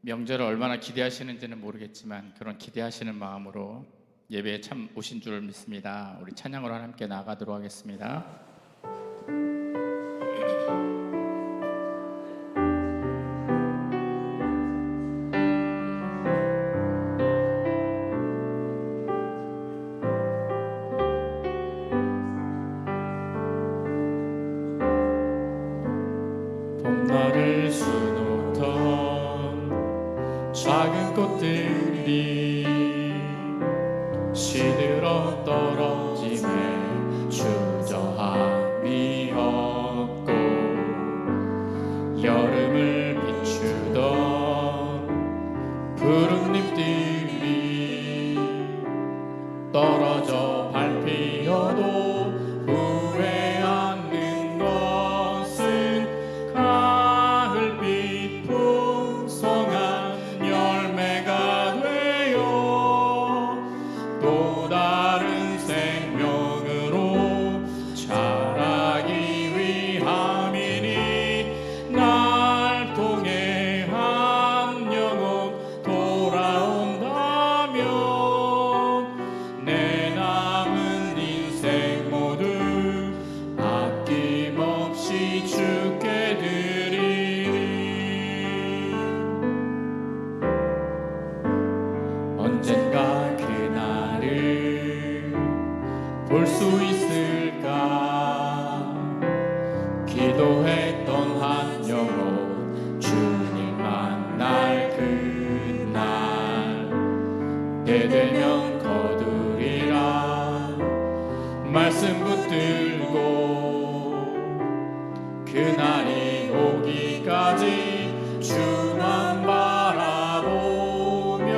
명절을 얼마나 기대하시는지는 모르겠지만 그런 기대하시는 마음으로 예배에 참 오신 줄 믿습니다. 우리 찬양으로 함께 나가도록 하겠습니다. 봄날을 수놓던 작은 꽃들이 시들어 떨어짐에 주저함이 없고 여름을 비추던 푸른 잎들이 떨어져 밟히어도 후회 않는 것은 가을빛 풍성한 열매가 되어 또 다른 생명으로 자라기 위함이니 날 통해 한 영혼 돌아온다면 내 남은 인생 모두 아낌없이 주께 드리리. 언젠가 그날을 볼 수 있을까 기도했던 한 영혼 주님 만날 그날 때 되면 거두리라 말씀 붙들고 그날이 오기까지 주만 바라보면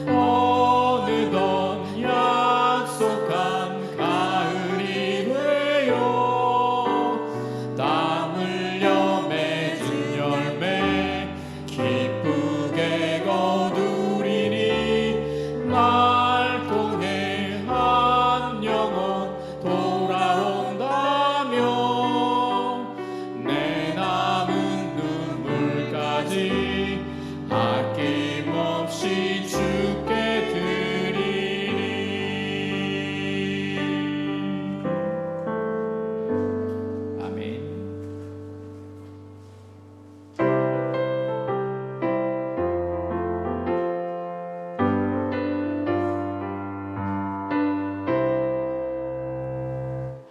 어느덧 약속한 가을이 되어 땀 흘려 맺은 열매 기쁘게 거두리니 날 통해 한 영혼 돌아온다면 내 남은 눈물까지 아낌없이 주께 드리리. 아멘.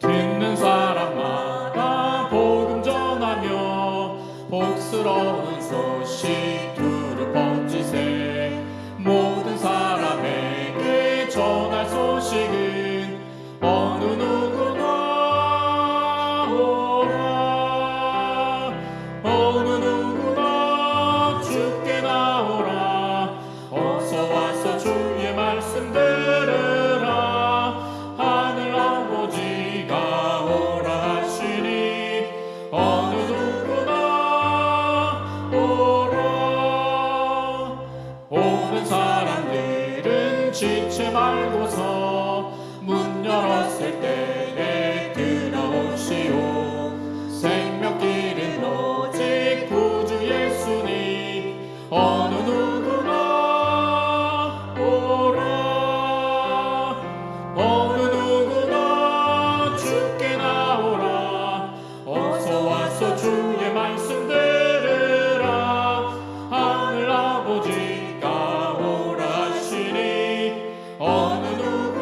듣는 사람마다 복음 전하며 복스러운 소식 두루 번지세. 모든 사람에게 전할 소식은 어느 누구나 오라. 어느 누구나 주께 나오라. 어서 와서 주의 말씀 들으라. 하늘 아버지가 오라 하시니 어느 누구나 오라. 오는 사람들은 지체 말고서 문 열었을 때에 들어오시오. 생명길은 오직 구주 예수니 어느 누구나 오라. 어느 누구나 주께 나오라. 어서 와서 주의 말씀 들으라. 하늘 아버지가 오라 하시니 어느 누구나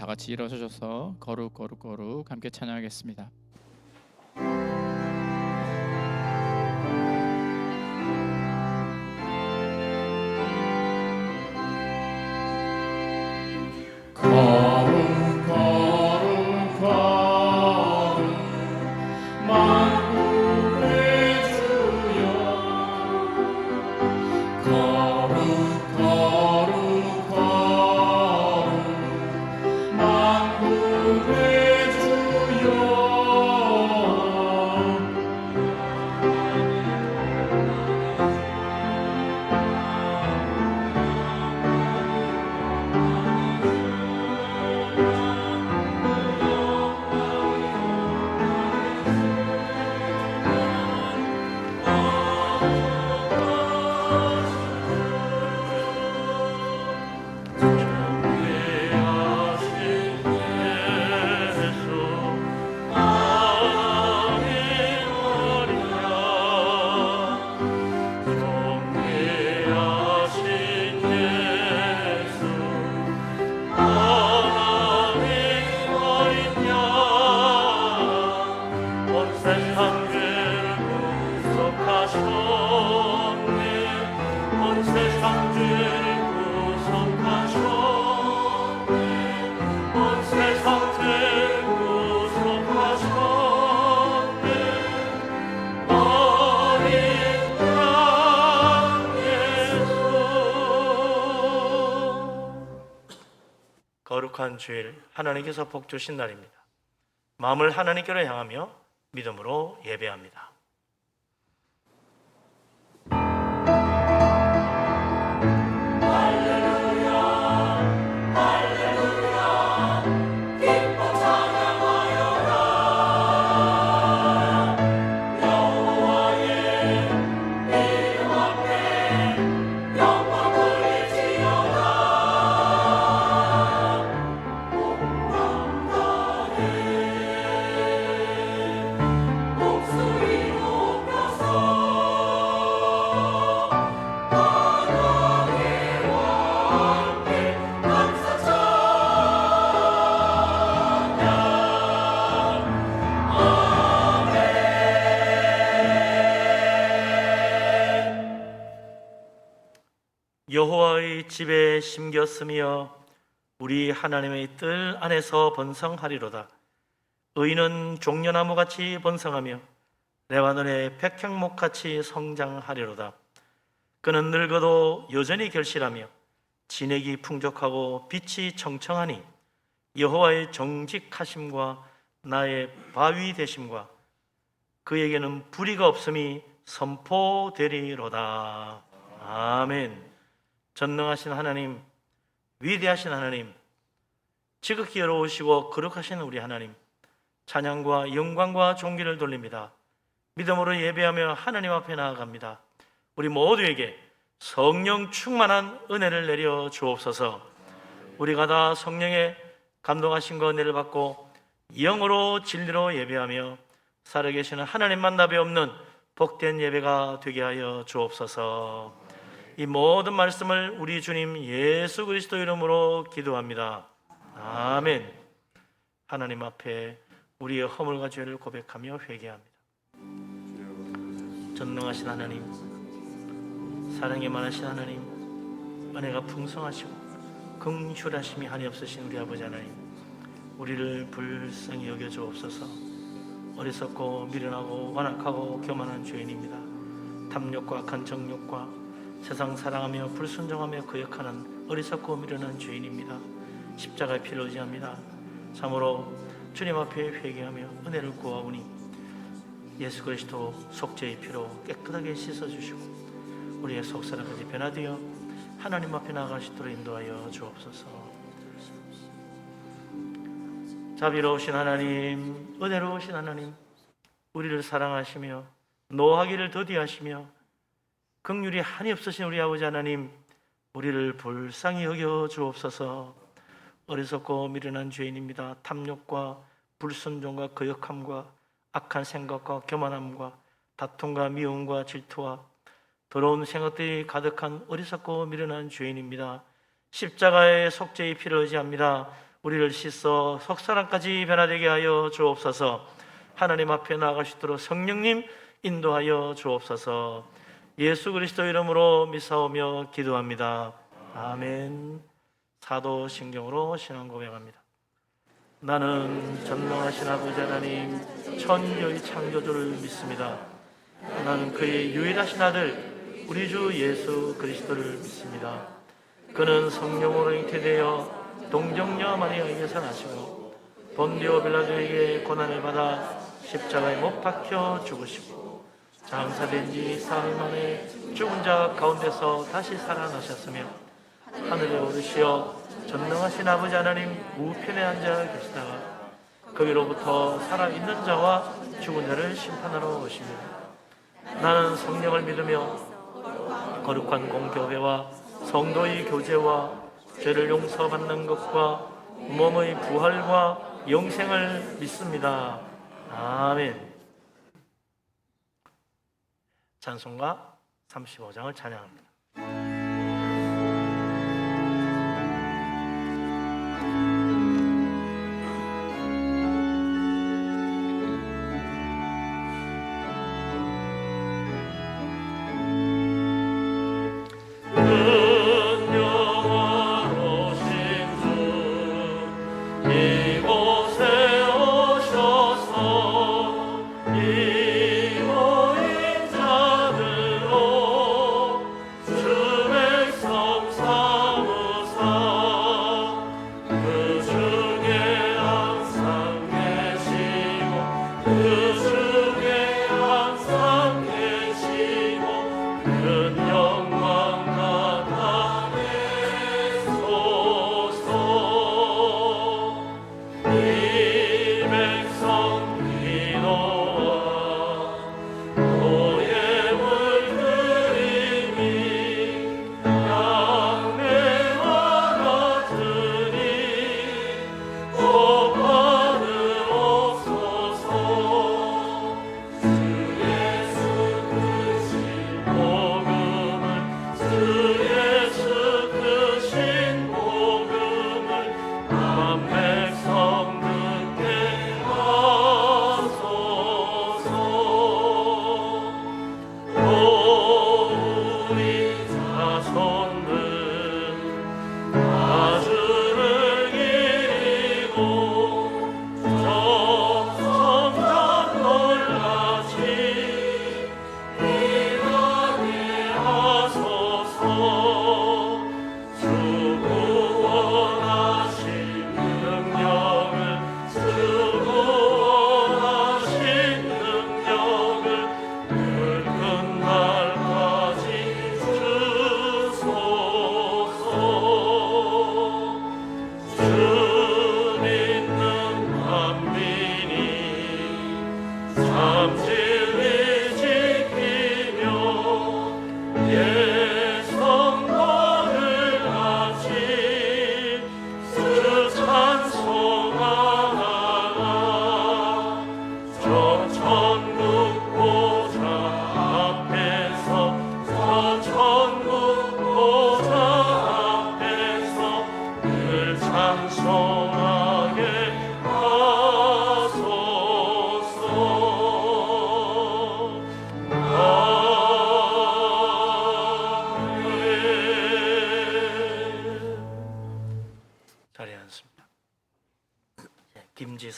다 같이 일어서셔서 거룩 거룩 거룩 함께 찬양하겠습니다. 거룩 거룩 거룩 만군의 주여 거룩 거룩 거룩 만군의 주여 거룩한 주일, 하나님께서 복 주신 날입니다. 마음을 하나님께로 향하며 믿음으로 예배합니다. 기뻐 찬양하여라 여호와의 집에 심겼으며 우리 하나님의 뜰 안에서 번성하리로다. 의인은 종려나무같이 번성하며 레바논의 백향목같이 성장하리로다. 그는 늙어도 여전히 결실하며 진액이 풍족하고 빛이 청청하니 여호와의 정직하심과 나의 바위 되심과 그에게는 불의가 없음이 선포되리로다. 아멘. 전능하신 하나님, 위대하신 하나님, 지극히 어려우시고 거룩하신 우리 하나님, 찬양과 영광과 존귀를 돌립니다. 믿음으로 예배하며 하나님 앞에 나아갑니다. 우리 모두에게 성령 충만한 은혜를 내려 주옵소서. 우리가 다 성령의 감동하신 은혜를 받고 영으로 진리로 예배하며 살아계시는 하나님 만나배 없는 복된 예배가 되게 하여 주옵소서. 이 모든 말씀을 우리 주님 예수 그리스도 이름으로 기도합니다. 아멘. 하나님 앞에 우리의 허물과 죄를 고백하며 회개합니다. 전능하신 하나님, 사랑에 많으신 하나님, 은혜가 풍성하시고 긍휼하심이 한이 없으신 우리 아버지 하나님, 우리를 불쌍히 여겨 주옵소서. 어리석고 미련하고 완악하고 교만한 죄인입니다. 탐욕과 악한 정욕과 세상 사랑하며 불순종하며 거역하는 어리석고 미련한 죄인입니다. 십자가의 피를 의지합니다. 참으로 주님 앞에 회개하며 은혜를 구하오니 예수 그리스도 속죄의 피로 깨끗하게 씻어주시고 우리의 속사람까지 변화되어 하나님 앞에 나아갈 수 있도록 인도하여 주옵소서. 자비로우신 하나님, 은혜로우신 하나님, 우리를 사랑하시며 노하기를 더디하시며 긍휼이 한이 없으신 우리 아버지 하나님, 우리를 불쌍히 여겨 주옵소서. 어리석고 미련한 죄인입니다. 탐욕과 불순종과 거역함과 악한 생각과 교만함과 다툼과 미움과 질투와 더러운 생각들이 가득한 어리석고 미련한 죄인입니다. 십자가의 속죄의 피를 의지합니다. 우리를 씻어 속사람까지 변화되게 하여 주옵소서. 하나님 앞에 나아갈 수 있도록 성령님 인도하여 주옵소서. 예수 그리스도 이름으로 믿사오며 기도합니다. 아멘. 사도신경으로 신앙 고백합니다. 나는 전능하신 아버지 하나님 천지의 창조주를 믿습니다. 나는 그의 유일하신 아들 우리 주 예수 그리스도를 믿습니다. 그는 성령으로 잉태되어 동정녀 마리아에게서 나시고 본디오 빌라도에게 고난을 받아 십자가에 못 박혀 죽으시고 장사된 지 사흘 만에 죽은 자 가운데서 다시 살아나셨으며 하늘에 오르시어 전능하신 아버지 하나님 우편에 앉아 계시다가 거기로부터 살아있는 자와 죽은 자를 심판하러 오십니다. 나는 성령을 믿으며 거룩한 공교회와 성도의 교제와 죄를 용서받는 것과 몸의 부활과 영생을 믿습니다. 아멘. 찬송가 35장을 찬양합니다.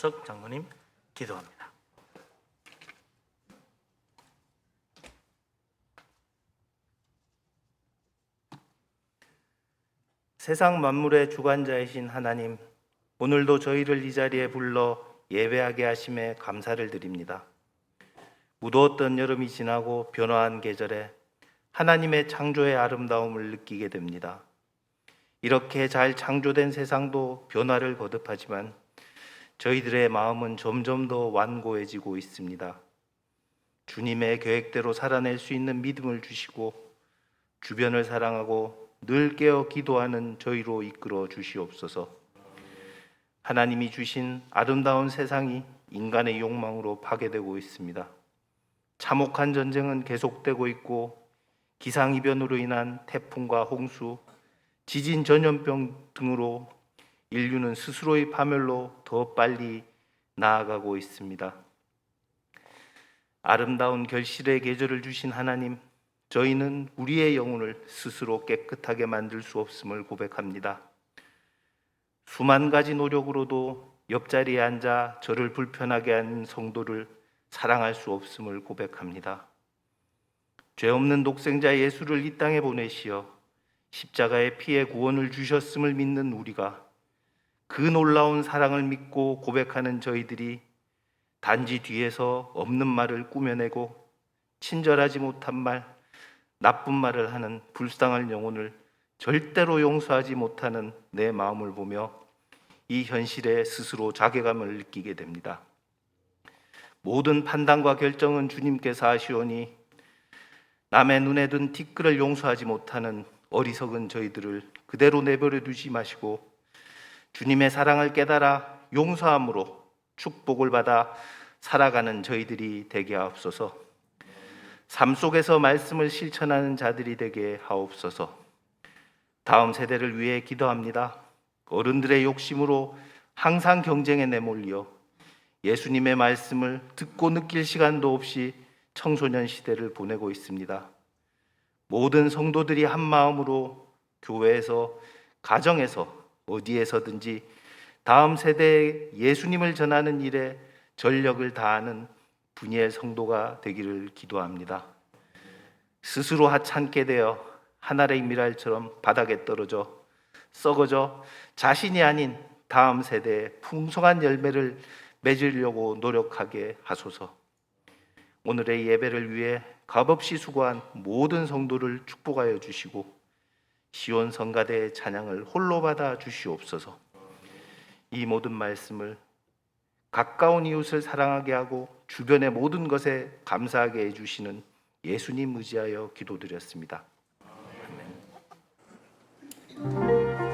이현석 장로님 기도합니다. 세상 만물의 주관자이신 하나님, 오늘도 저희를 이 자리에 불러 예배하게 하심에 감사를 드립니다. 무더웠던 여름이 지나고 변화한 계절에 하나님의 창조의 아름다움을 느끼게 됩니다. 이렇게 잘 창조된 세상도 변화를 거듭하지만 저희들의 마음은 점점 더 완고해지고 있습니다. 주님의 계획대로 살아낼 수 있는 믿음을 주시고 주변을 사랑하고 늘 깨어 기도하는 저희로 이끌어 주시옵소서. 하나님이 주신 아름다운 세상이 인간의 욕망으로 파괴되고 있습니다. 참혹한 전쟁은 계속되고 있고 기상이변으로 인한 태풍과 홍수, 지진, 전염병 등으로 인류는 스스로의 파멸로 더 빨리 나아가고 있습니다. 아름다운 결실의 계절을 주신 하나님, 저희는 우리의 영혼을 스스로 깨끗하게 만들 수 없음을 고백합니다. 수만 가지 노력으로도 옆자리에 앉아 저를 불편하게 하는 성도를 사랑할 수 없음을 고백합니다. 죄 없는 독생자 예수를 이 땅에 보내시어 십자가의 피에 구원을 주셨음을 믿는 우리가 그 놀라운 사랑을 믿고 고백하는 저희들이 단지 뒤에서 없는 말을 꾸며내고 친절하지 못한 말, 나쁜 말을 하는 불쌍한 영혼을 절대로 용서하지 못하는 내 마음을 보며 이 현실에 스스로 자괴감을 느끼게 됩니다. 모든 판단과 결정은 주님께서 하시오니 남의 눈에 든 티끌을 용서하지 못하는 어리석은 저희들을 그대로 내버려 두지 마시고 주님의 사랑을 깨달아 용서함으로 축복을 받아 살아가는 저희들이 되게 하옵소서. 삶 속에서 말씀을 실천하는 자들이 되게 하옵소서. 다음 세대를 위해 기도합니다. 어른들의 욕심으로 항상 경쟁에 내몰려 예수님의 말씀을 듣고 느낄 시간도 없이 청소년 시대를 보내고 있습니다. 모든 성도들이 한 마음으로 교회에서, 가정에서, 어디에서든지 다음 세대에 예수님을 전하는 일에 전력을 다하는 분이의 성도가 되기를 기도합니다. 스스로 하찮게 되어 하늘의 미랄처럼 바닥에 떨어져 썩어져 자신이 아닌 다음 세대에 풍성한 열매를 맺으려고 노력하게 하소서. 오늘의 예배를 위해 값없이 수고한 모든 성도를 축복하여 주시고 시온 성가대의 찬양을 홀로 받아 주시옵소서. 이 모든 말씀을 가까운 이웃을 사랑하게 하고 주변의 모든 것에 감사하게 해주시는 예수님 의지하여 기도드렸습니다. 아멘.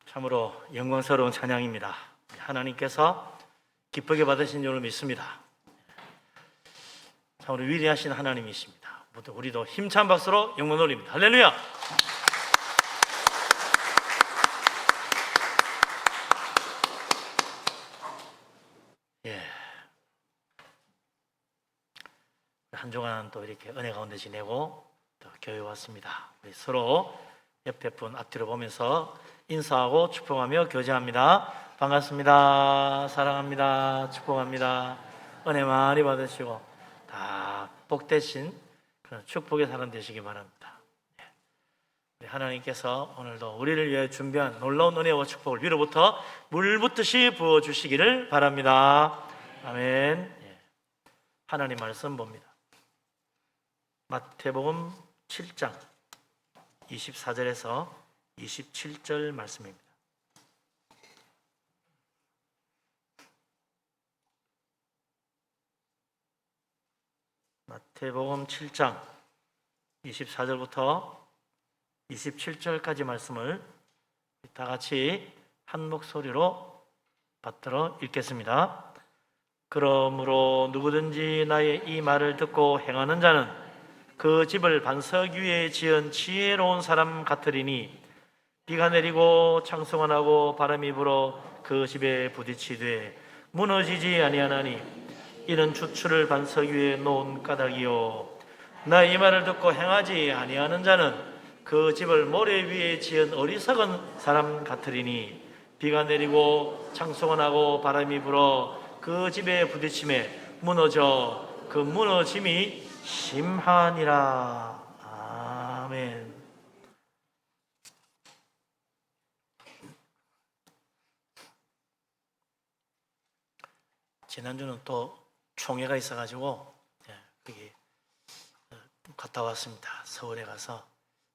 참으로 영광스러운 찬양입니다. 하나님께서 기쁘게 받으신 줄을 믿습니다. 참으로 위대하신 하나님이십니다. 모두 우리도 힘찬 박수로 영광 돌립니다. 할렐루야! 예. 한 주간 또 이렇게 은혜 가운데 지내고 또 교회 왔습니다. 우리 서로 옆에 분 앞뒤로 보면서 인사하고 축복하며 교제합니다. 반갑습니다. 사랑합니다. 축복합니다. 은혜 많이 받으시고 다 복되신 그런 축복의 사람 되시기 바랍니다. 우리 하나님께서 오늘도 우리를 위해 준비한 놀라운 은혜와 축복을 위로부터 물 붓듯이 부어주시기를 바랍니다. 아멘. 하나님 말씀 봅니다. 마태복음 7장 24절에서 27절 말씀입니다. 마태복음 7장 24절부터 27절까지 말씀을 다 같이 한 목소리로 받들어 읽겠습니다. 그러므로 누구든지 나의 이 말을 듣고 행하는 자는 그 집을 반석 위에 지은 지혜로운 사람 같으리니 비가 내리고 창수가 나고 바람이 불어 그 집에 부딪히되 무너지지 아니하나니 이는 주추를 반석 위에 놓은 까닭이요 나 이 말을 듣고 행하지 아니하는 자는 그 집을 모래 위에 지은 어리석은 사람 같으리니 비가 내리고 창수가 나고 바람이 불어 그 집에 부딪힘에 무너져 그 무너짐이 심하니라. 아멘. 지난주는 또 총회가 있어가지고 거기 갔다 왔습니다. 서울에 가서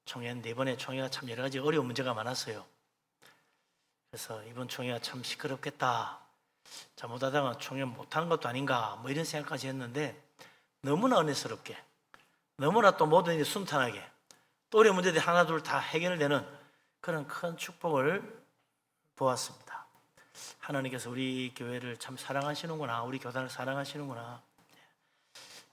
총회는 이번에 총회가 참 여러 가지 어려운 문제가 많았어요. 그래서 이번 총회가 참 시끄럽겠다, 잘못하다가 총회 못하는 것도 아닌가 뭐 이런 생각까지 했는데 너무나 은혜스럽게, 너무나 또 모든 일이 순탄하게 또 어려운 문제들이 하나둘 다 해결되는 그런 큰 축복을 보았습니다. 하나님께서 우리 교회를 참 사랑하시는구나, 우리 교단을 사랑하시는구나.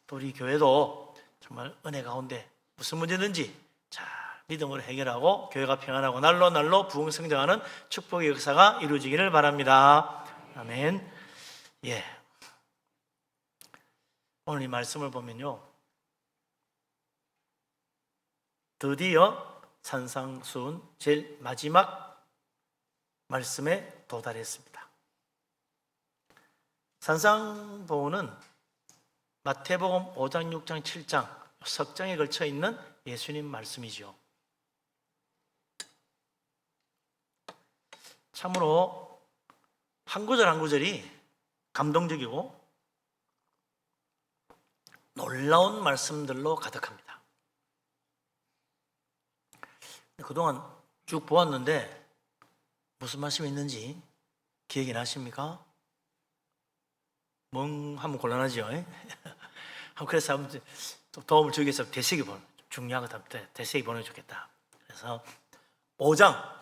또 우리 교회도 정말 은혜 가운데 무슨 문제든지 잘 믿음으로 해결하고 교회가 평안하고 날로 날로 부흥성장하는 축복의 역사가 이루어지기를 바랍니다. 아멘. 예. 오늘 이 말씀을 보면요, 드디어 산상수훈 제일 마지막 말씀에 도달했습니다. 산상보훈은 마태복음 5장, 6장, 7장 석장에 걸쳐 있는 예수님 말씀이죠. 참으로 한 구절 한 구절이 감동적이고 놀라운 말씀들로 가득합니다. 그동안 쭉 보았는데 무슨 말씀이 있는지 기억이 나십니까? 하면 곤란하죠. 그래서 한번 도움을 주기 위해서 대세기 보는, 중요하거든. 대세기 보내주겠다. 그래서 5장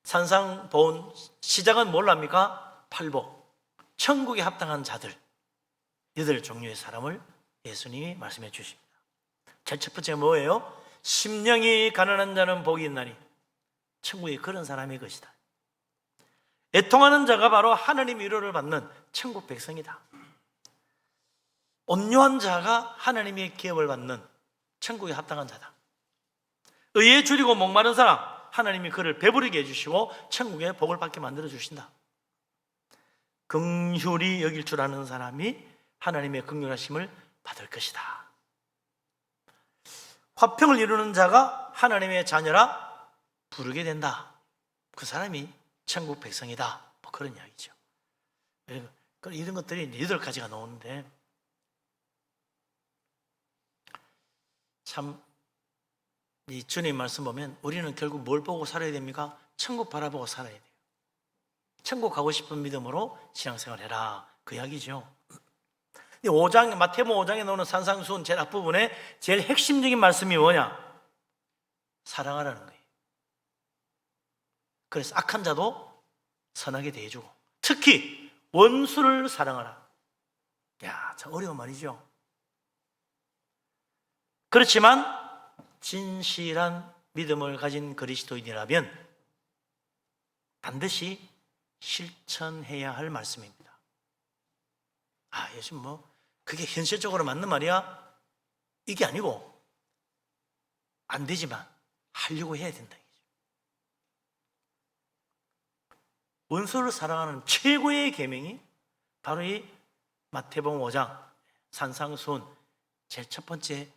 산상보훈 시작은 뭘 합니까? 팔복, 천국에 합당한 자들 8종류의 사람을 예수님이 말씀해 주십니다. 제일 첫 번째가 뭐예요? 심령이 가난한 자는 복이 있나니 천국에 그런 사람의 것이다. 애통하는 자가 바로 하나님의 위로를 받는 천국 백성이다. 온유한 자가 하나님의 기업을 받는 천국에 합당한 자다. 의에 줄이고 목마른 사람, 하나님이 그를 배부르게 해주시고 천국에 복을 받게 만들어 주신다. 긍휼히 여길 줄 아는 사람이 하나님의 긍휼하심을 받을 것이다. 화평을 이루는 자가 하나님의 자녀라 부르게 된다. 그 사람이 천국 백성이다. 뭐 그런 이야기죠. 이런 것들이 8가지가 나오는데 참 이 주님 말씀 보면 우리는 결국 뭘 보고 살아야 됩니까? 천국 바라보고 살아야 돼요. 천국 가고 싶은 믿음으로 신앙생활 해라, 그 이야기죠. 5장, 마태복음 5장에 나오는 산상수훈 제일 앞부분에 제일 핵심적인 말씀이 뭐냐? 사랑하라는 거예요. 그래서 악한 자도 선하게 대해주고, 특히 원수를 사랑하라. 야, 참 어려운 말이죠. 그렇지만 진실한 믿음을 가진 그리스도인이라면 반드시 실천해야 할 말씀입니다. 요즘 그게 현실적으로 맞는 말이야? 이게 아니고 안 되지만 하려고 해야 된다. 원수를 사랑하는 최고의 계명이 바로 이 마태복음 5장 산상수훈 제일 첫 번째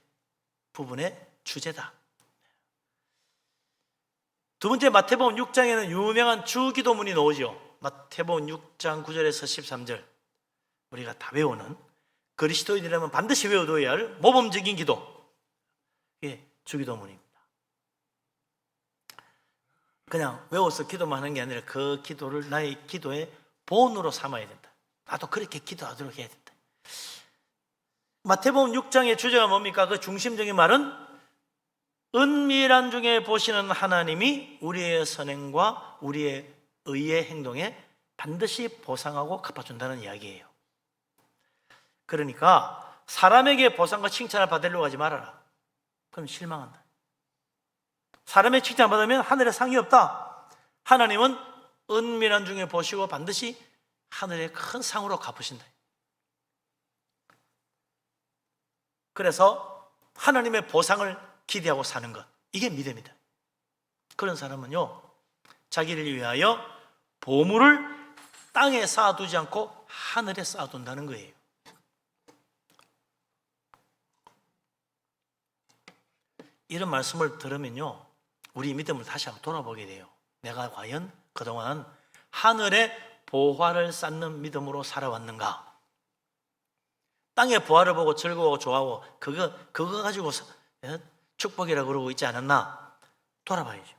부분의 주제다. 두 번째, 마태복음 6장에는 유명한 주기도문이 나오죠. 마태복음 6장 9절에서 13절, 우리가 다 외우는, 그리스도인이라면 반드시 외워둬야 할 모범적인 기도, 주기도문입니다. 그냥 외워서 기도만 하는 게 아니라 그 기도를 나의 기도의 본으로 삼아야 된다. 나도 그렇게 기도하도록 해야 된다. 마태복음 6장의 주제가 뭡니까? 그 중심적인 말은 은밀한 중에 보시는 하나님이 우리의 선행과 우리의 의의 행동에 반드시 보상하고 갚아준다는 이야기예요. 그러니까 사람에게 보상과 칭찬을 받으려고 하지 말아라. 그럼 실망한다. 사람의 칭찬 받으면 하늘에 상이 없다. 하나님은 은밀한 중에 보시고 반드시 하늘의 큰 상으로 갚으신다. 그래서 하나님의 보상을 기대하고 사는 것, 이게 믿음이다. 그런 사람은요, 자기를 위하여 보물을 땅에 쌓아두지 않고 하늘에 쌓아둔다는 거예요. 이런 말씀을 들으면요, 우리 믿음을 다시 한번 돌아보게 돼요. 내가 과연 그동안 하늘에 보화를 쌓는 믿음으로 살아왔는가? 땅의 보화를 보고 즐거워하고 좋아하고 그거 가지고 축복이라고 그러고 있지 않았나? 돌아봐야죠.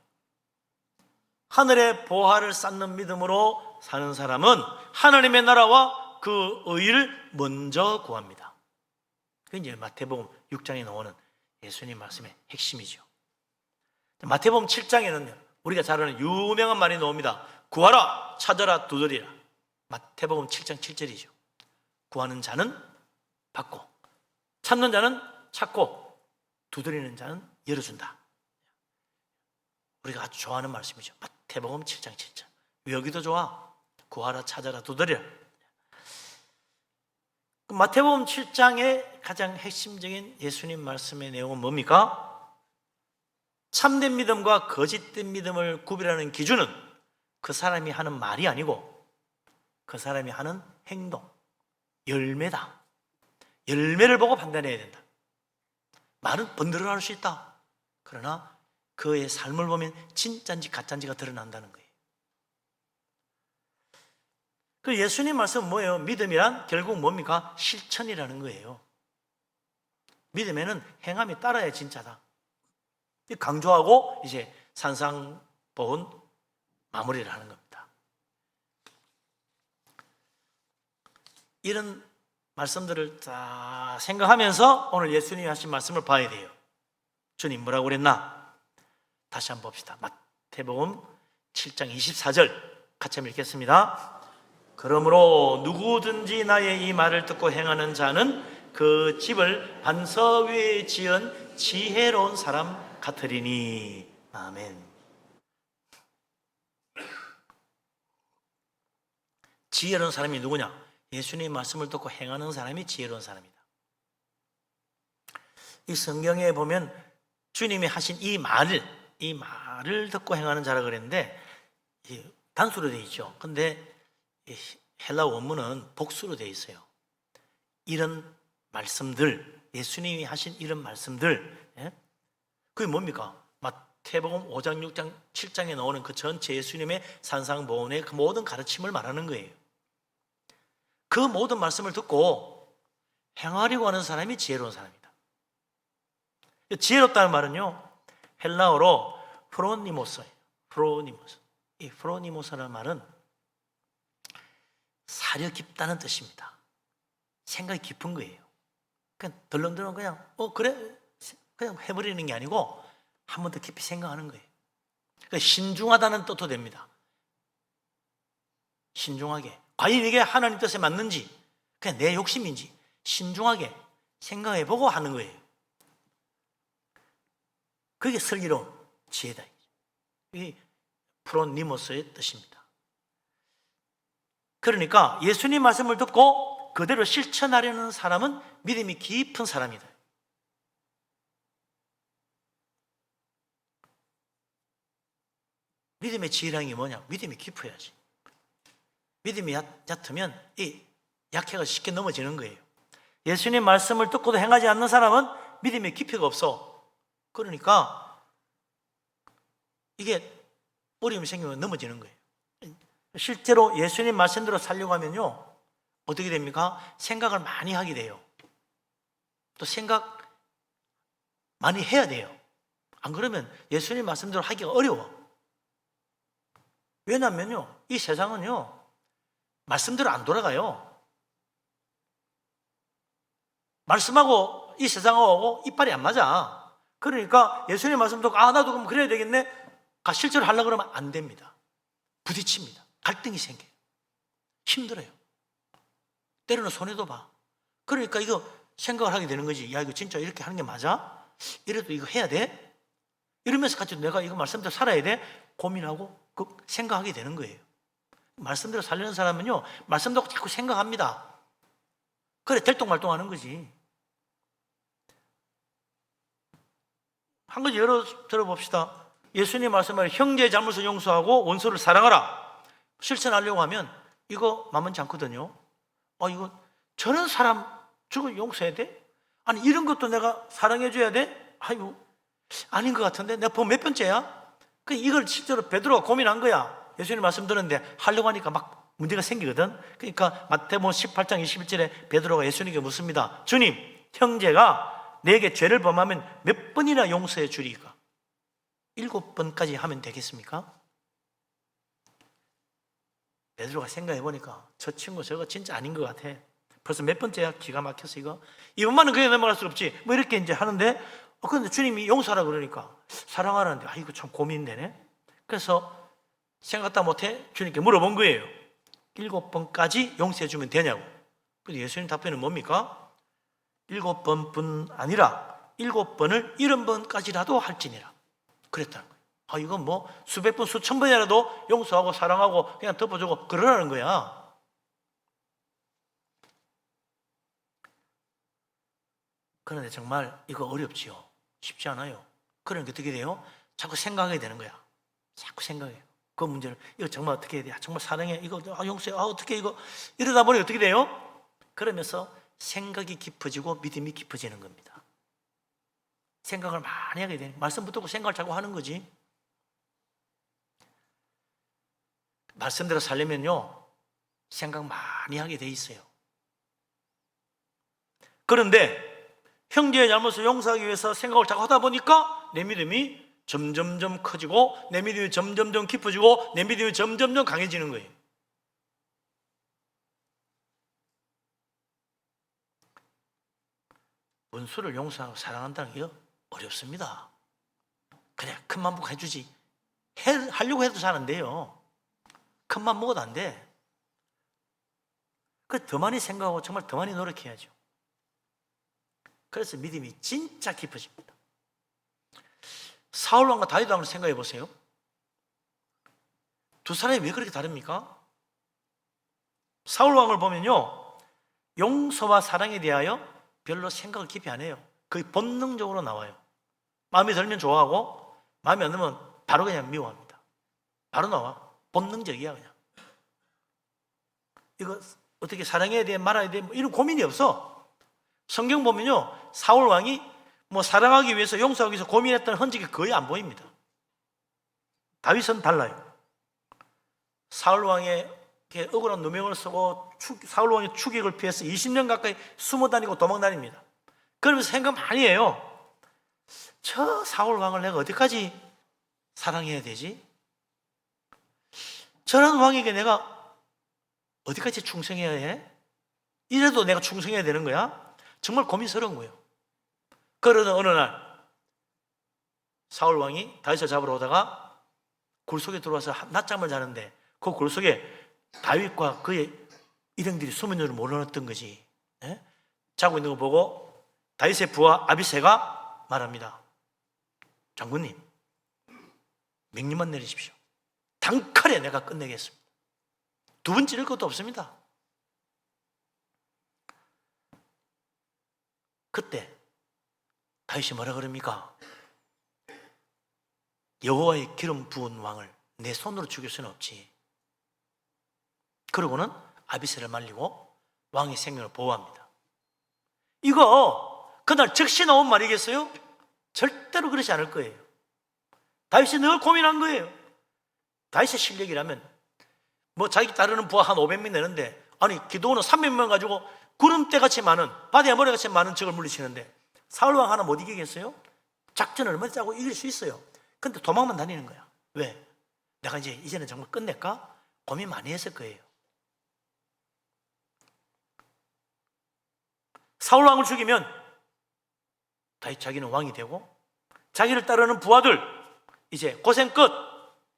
하늘의 보화를 쌓는 믿음으로 사는 사람은 하나님의 나라와 그 의를 먼저 구합니다. 그게 이제 마태복음 6장에 나오는 예수님 말씀의 핵심이죠. 마태복음 7장에는 우리가 잘 아는 유명한 말이 나옵니다. 구하라, 찾아라, 두드리라. 마태복음 7장 7절이죠. 구하는 자는 받고, 찾는 자는 찾고, 두드리는 자는 열어준다. 우리가 아주 좋아하는 말씀이죠. 마태복음 7장 7절. 여기도 좋아. 구하라, 찾아라, 두드리라. 마태복음 7장의 가장 핵심적인 예수님 말씀의 내용은 뭡니까? 참된 믿음과 거짓된 믿음을 구별하는 기준은 그 사람이 하는 말이 아니고 그 사람이 하는 행동, 열매다. 열매를 보고 판단해야 된다. 말은 번들어날 수 있다. 그러나 그의 삶을 보면 진짜인지 가짜인지가 드러난다는 거예요. 그 예수님 말씀은 뭐예요? 믿음이란 결국 뭡니까? 실천이라는 거예요. 믿음에는 행함이 따라야 진짜다. 강조하고 이제 산상보훈 마무리를 하는 겁니다. 이런 말씀들을 다 생각하면서 오늘 예수님이 하신 말씀을 봐야 돼요. 주님 뭐라고 그랬나? 다시 한번 봅시다. 마태복음 7장 24절 같이 한번 읽겠습니다. 그러므로 누구든지 나의 이 말을 듣고 행하는 자는 그 집을 반석 위에 지은 지혜로운 사람 같으리니. 아멘. 지혜로운 사람이 누구냐? 예수님의 말씀을 듣고 행하는 사람이 지혜로운 사람이다. 이 성경에 보면 주님이 하신 이 말을 듣고 행하는 자라 그랬는데 단수로 되어 있죠. 근데 헬라 원문은 복수로 되어 있어요. 이런 말씀들, 예수님이 하신 이런 말씀들, 그게 뭡니까? 마태복음 5장, 6장, 7장에 나오는 그 전체 예수님의 산상보훈의 그 모든 가르침을 말하는 거예요. 그 모든 말씀을 듣고 행하려고 하는 사람이 지혜로운 사람이다. 지혜롭다는 말은요, 헬라어로 프로니모스예요. 프로니모스. 이 프로니모스라는 말은 사려 깊다는 뜻입니다. 생각이 깊은 거예요. 그냥 덜렁덜렁 그냥 그래? 그냥 해버리는 게 아니고 한 번 더 깊이 생각하는 거예요. 그러니까 신중하다는 뜻도 됩니다. 신중하게. 과연 이게 하나님 뜻에 맞는지, 그냥 내 욕심인지 신중하게 생각해보고 하는 거예요. 그게 슬기로운 지혜다. 이 프로니모스의 뜻입니다. 그러니까 예수님 말씀을 듣고 그대로 실천하려는 사람은 믿음이 깊은 사람이다. 믿음의 지혜량이 뭐냐? 믿음이 깊어야지. 믿음이 얕으면 이 약해가 쉽게 넘어지는 거예요. 예수님 말씀을 듣고도 행하지 않는 사람은 믿음의 깊이가 없어. 그러니까 이게 어려움이 생기면 넘어지는 거예요. 실제로 예수님 말씀대로 살려고 하면요, 어떻게 됩니까? 생각을 많이 하게 돼요. 또 생각 많이 해야 돼요. 안 그러면 예수님 말씀대로 하기가 어려워. 왜냐면요, 이 세상은요, 말씀대로 안 돌아가요. 말씀하고 이 세상하고 이빨이 안 맞아. 그러니까 예수님 말씀 듣고 나도 그럼 그래야 되겠네. 실제로 하려고 그러면 안 됩니다. 부딪힙니다. 갈등이 생겨요. 힘들어요. 때로는 손해도 봐. 그러니까 이거 생각을 하게 되는 거지. 야, 이거 진짜 이렇게 하는 게 맞아? 이래도 이거 해야 돼? 이러면서 같이 내가 이거 말씀대로 살아야 돼? 고민하고 생각하게 되는 거예요. 말씀대로 살려는 사람은요, 말씀 듣고 자꾸 생각합니다. 그래 들똥말똥하는 거지. 한 가지 예로 들어봅시다. 예수님 말씀을 형제의 잘못을 용서하고 원수를 사랑하라. 실천하려고 하면 이거 만만치 않거든요. 이거 저런 사람 저거 용서해야 돼? 아니 이런 것도 내가 사랑해줘야 돼? 아이고 아닌 것 같은데 내가 몇 번째야? 이걸 실제로 베드로가 고민한 거야. 예수님 말씀 들었는데 하려고 하니까 막 문제가 생기거든. 그러니까 마태복음 18장 21절에 베드로가 예수님께 묻습니다. 주님, 형제가 내게 죄를 범하면 몇 번이나 용서해 주리까? 7번까지 하면 되겠습니까? 베드로가 생각해 보니까 저 친구 저거 진짜 아닌 것 같아. 벌써 몇 번째야? 기가 막혀서 이번만은 그냥 넘어갈 수 없지. 뭐 이렇게 이제 하는데 그런데 주님이 용서하라 그러니까 사랑하라는데 이거 참 고민되네. 그래서 생각도 못해 주님께 물어본 거예요. 7번까지 용서해 주면 되냐고. 근데 예수님 답변은 뭡니까? 7번뿐 아니라 7번을 70번까지라도 할지니라. 그랬다는 거예요. 이건 뭐 수백 번 수천 번이라도 용서하고 사랑하고 그냥 덮어주고 그러라는 거야. 그런데 정말 이거 어렵지요. 쉽지 않아요. 그러니까 어떻게 돼요? 자꾸 생각하게 되는 거야. 자꾸 생각해요. 그 문제를 이거 정말 어떻게 해야 돼? 정말 사랑해. 이거 용서해. 어떻게 이거 이러다 보니 어떻게 돼요? 그러면서 생각이 깊어지고 믿음이 깊어지는 겁니다. 생각을 많이 하게 되는. 말씀 붙들고 생각을 자꾸 하는 거지. 말씀대로 살려면요 생각 많이 하게 돼 있어요. 그런데 형제의 잘못을 용서하기 위해서 생각을 자꾸 하다 보니까 내 믿음이 점점점 커지고 내 믿음이 점점점 깊어지고 내 믿음이 점점점 강해지는 거예요. 원수를 용서하고 사랑한다는 게 어렵습니다. 그냥 큰맘 먹고 해주지. 하려고 해도 잘 안 돼요. 큰맘 먹어도 안 돼. 더 많이 생각하고 정말 더 많이 노력해야죠. 그래서 믿음이 진짜 깊어집니다. 사울왕과 다윗왕을 생각해 보세요. 두 사람이 왜 그렇게 다릅니까? 사울왕을 보면요 용서와 사랑에 대하여 별로 생각을 깊이 안 해요. 거의 본능적으로 나와요. 마음에 들면 좋아하고 마음에 안 들면 바로 그냥 미워합니다. 바로 나와. 본능적이야 그냥. 이거 어떻게 사랑해야 돼 말아야 돼 뭐 이런 고민이 없어. 성경 보면요 사울왕이 뭐 사랑하기 위해서 용서하기 위해서 고민했던 흔적이 거의 안 보입니다. 다윗은 달라요. 사울왕의 억울한 누명을 쓰고 사울왕의 추격을 피해서 20년 가까이 숨어 다니고 도망 다닙니다. 그러면서 생각 많이 해요. 저 사울왕을 내가 어디까지 사랑해야 되지? 저런 왕에게 내가 어디까지 충성해야 해? 이래도 내가 충성해야 되는 거야? 정말 고민스러운 거예요. 그러던 어느 날 사울왕이 다윗을 잡으러 오다가 굴 속에 들어와서 낮잠을 자는데 그 굴 속에 다윗과 그의 일행들이 숨은 줄을 몰랐던 거지. 예? 자고 있는 거 보고 다윗의 부하 아비새가 말합니다. 장군님, 명령만 내리십시오. 단칼에 내가 끝내겠습니다. 두 번 찌를 것도 없습니다. 그때 다윗이 뭐라 그럽니까? 여호와의 기름 부은 왕을 내 손으로 죽일 수는 없지. 그러고는 아비새를 말리고 왕의 생명을 보호합니다. 이거 그날 즉시 나온 말이겠어요? 절대로 그렇지 않을 거예요. 다윗이 늘 고민한 거예요. 다윗의 실력이라면 뭐 자기 따르는 부하 한 500명 되는데, 아니 기도원은 300명 가지고 구름대같이 많은, 바다의 머리같이 많은 적을 물리치는데 사울왕 하나 못 이기겠어요? 작전을 얼마나 짜고 이길 수 있어요. 근데 도망만 다니는 거야. 왜? 내가 이제는 정말 끝낼까? 고민 많이 했을 거예요. 사울왕을 죽이면 다윗 자기는 왕이 되고 자기를 따르는 부하들 이제 고생 끝,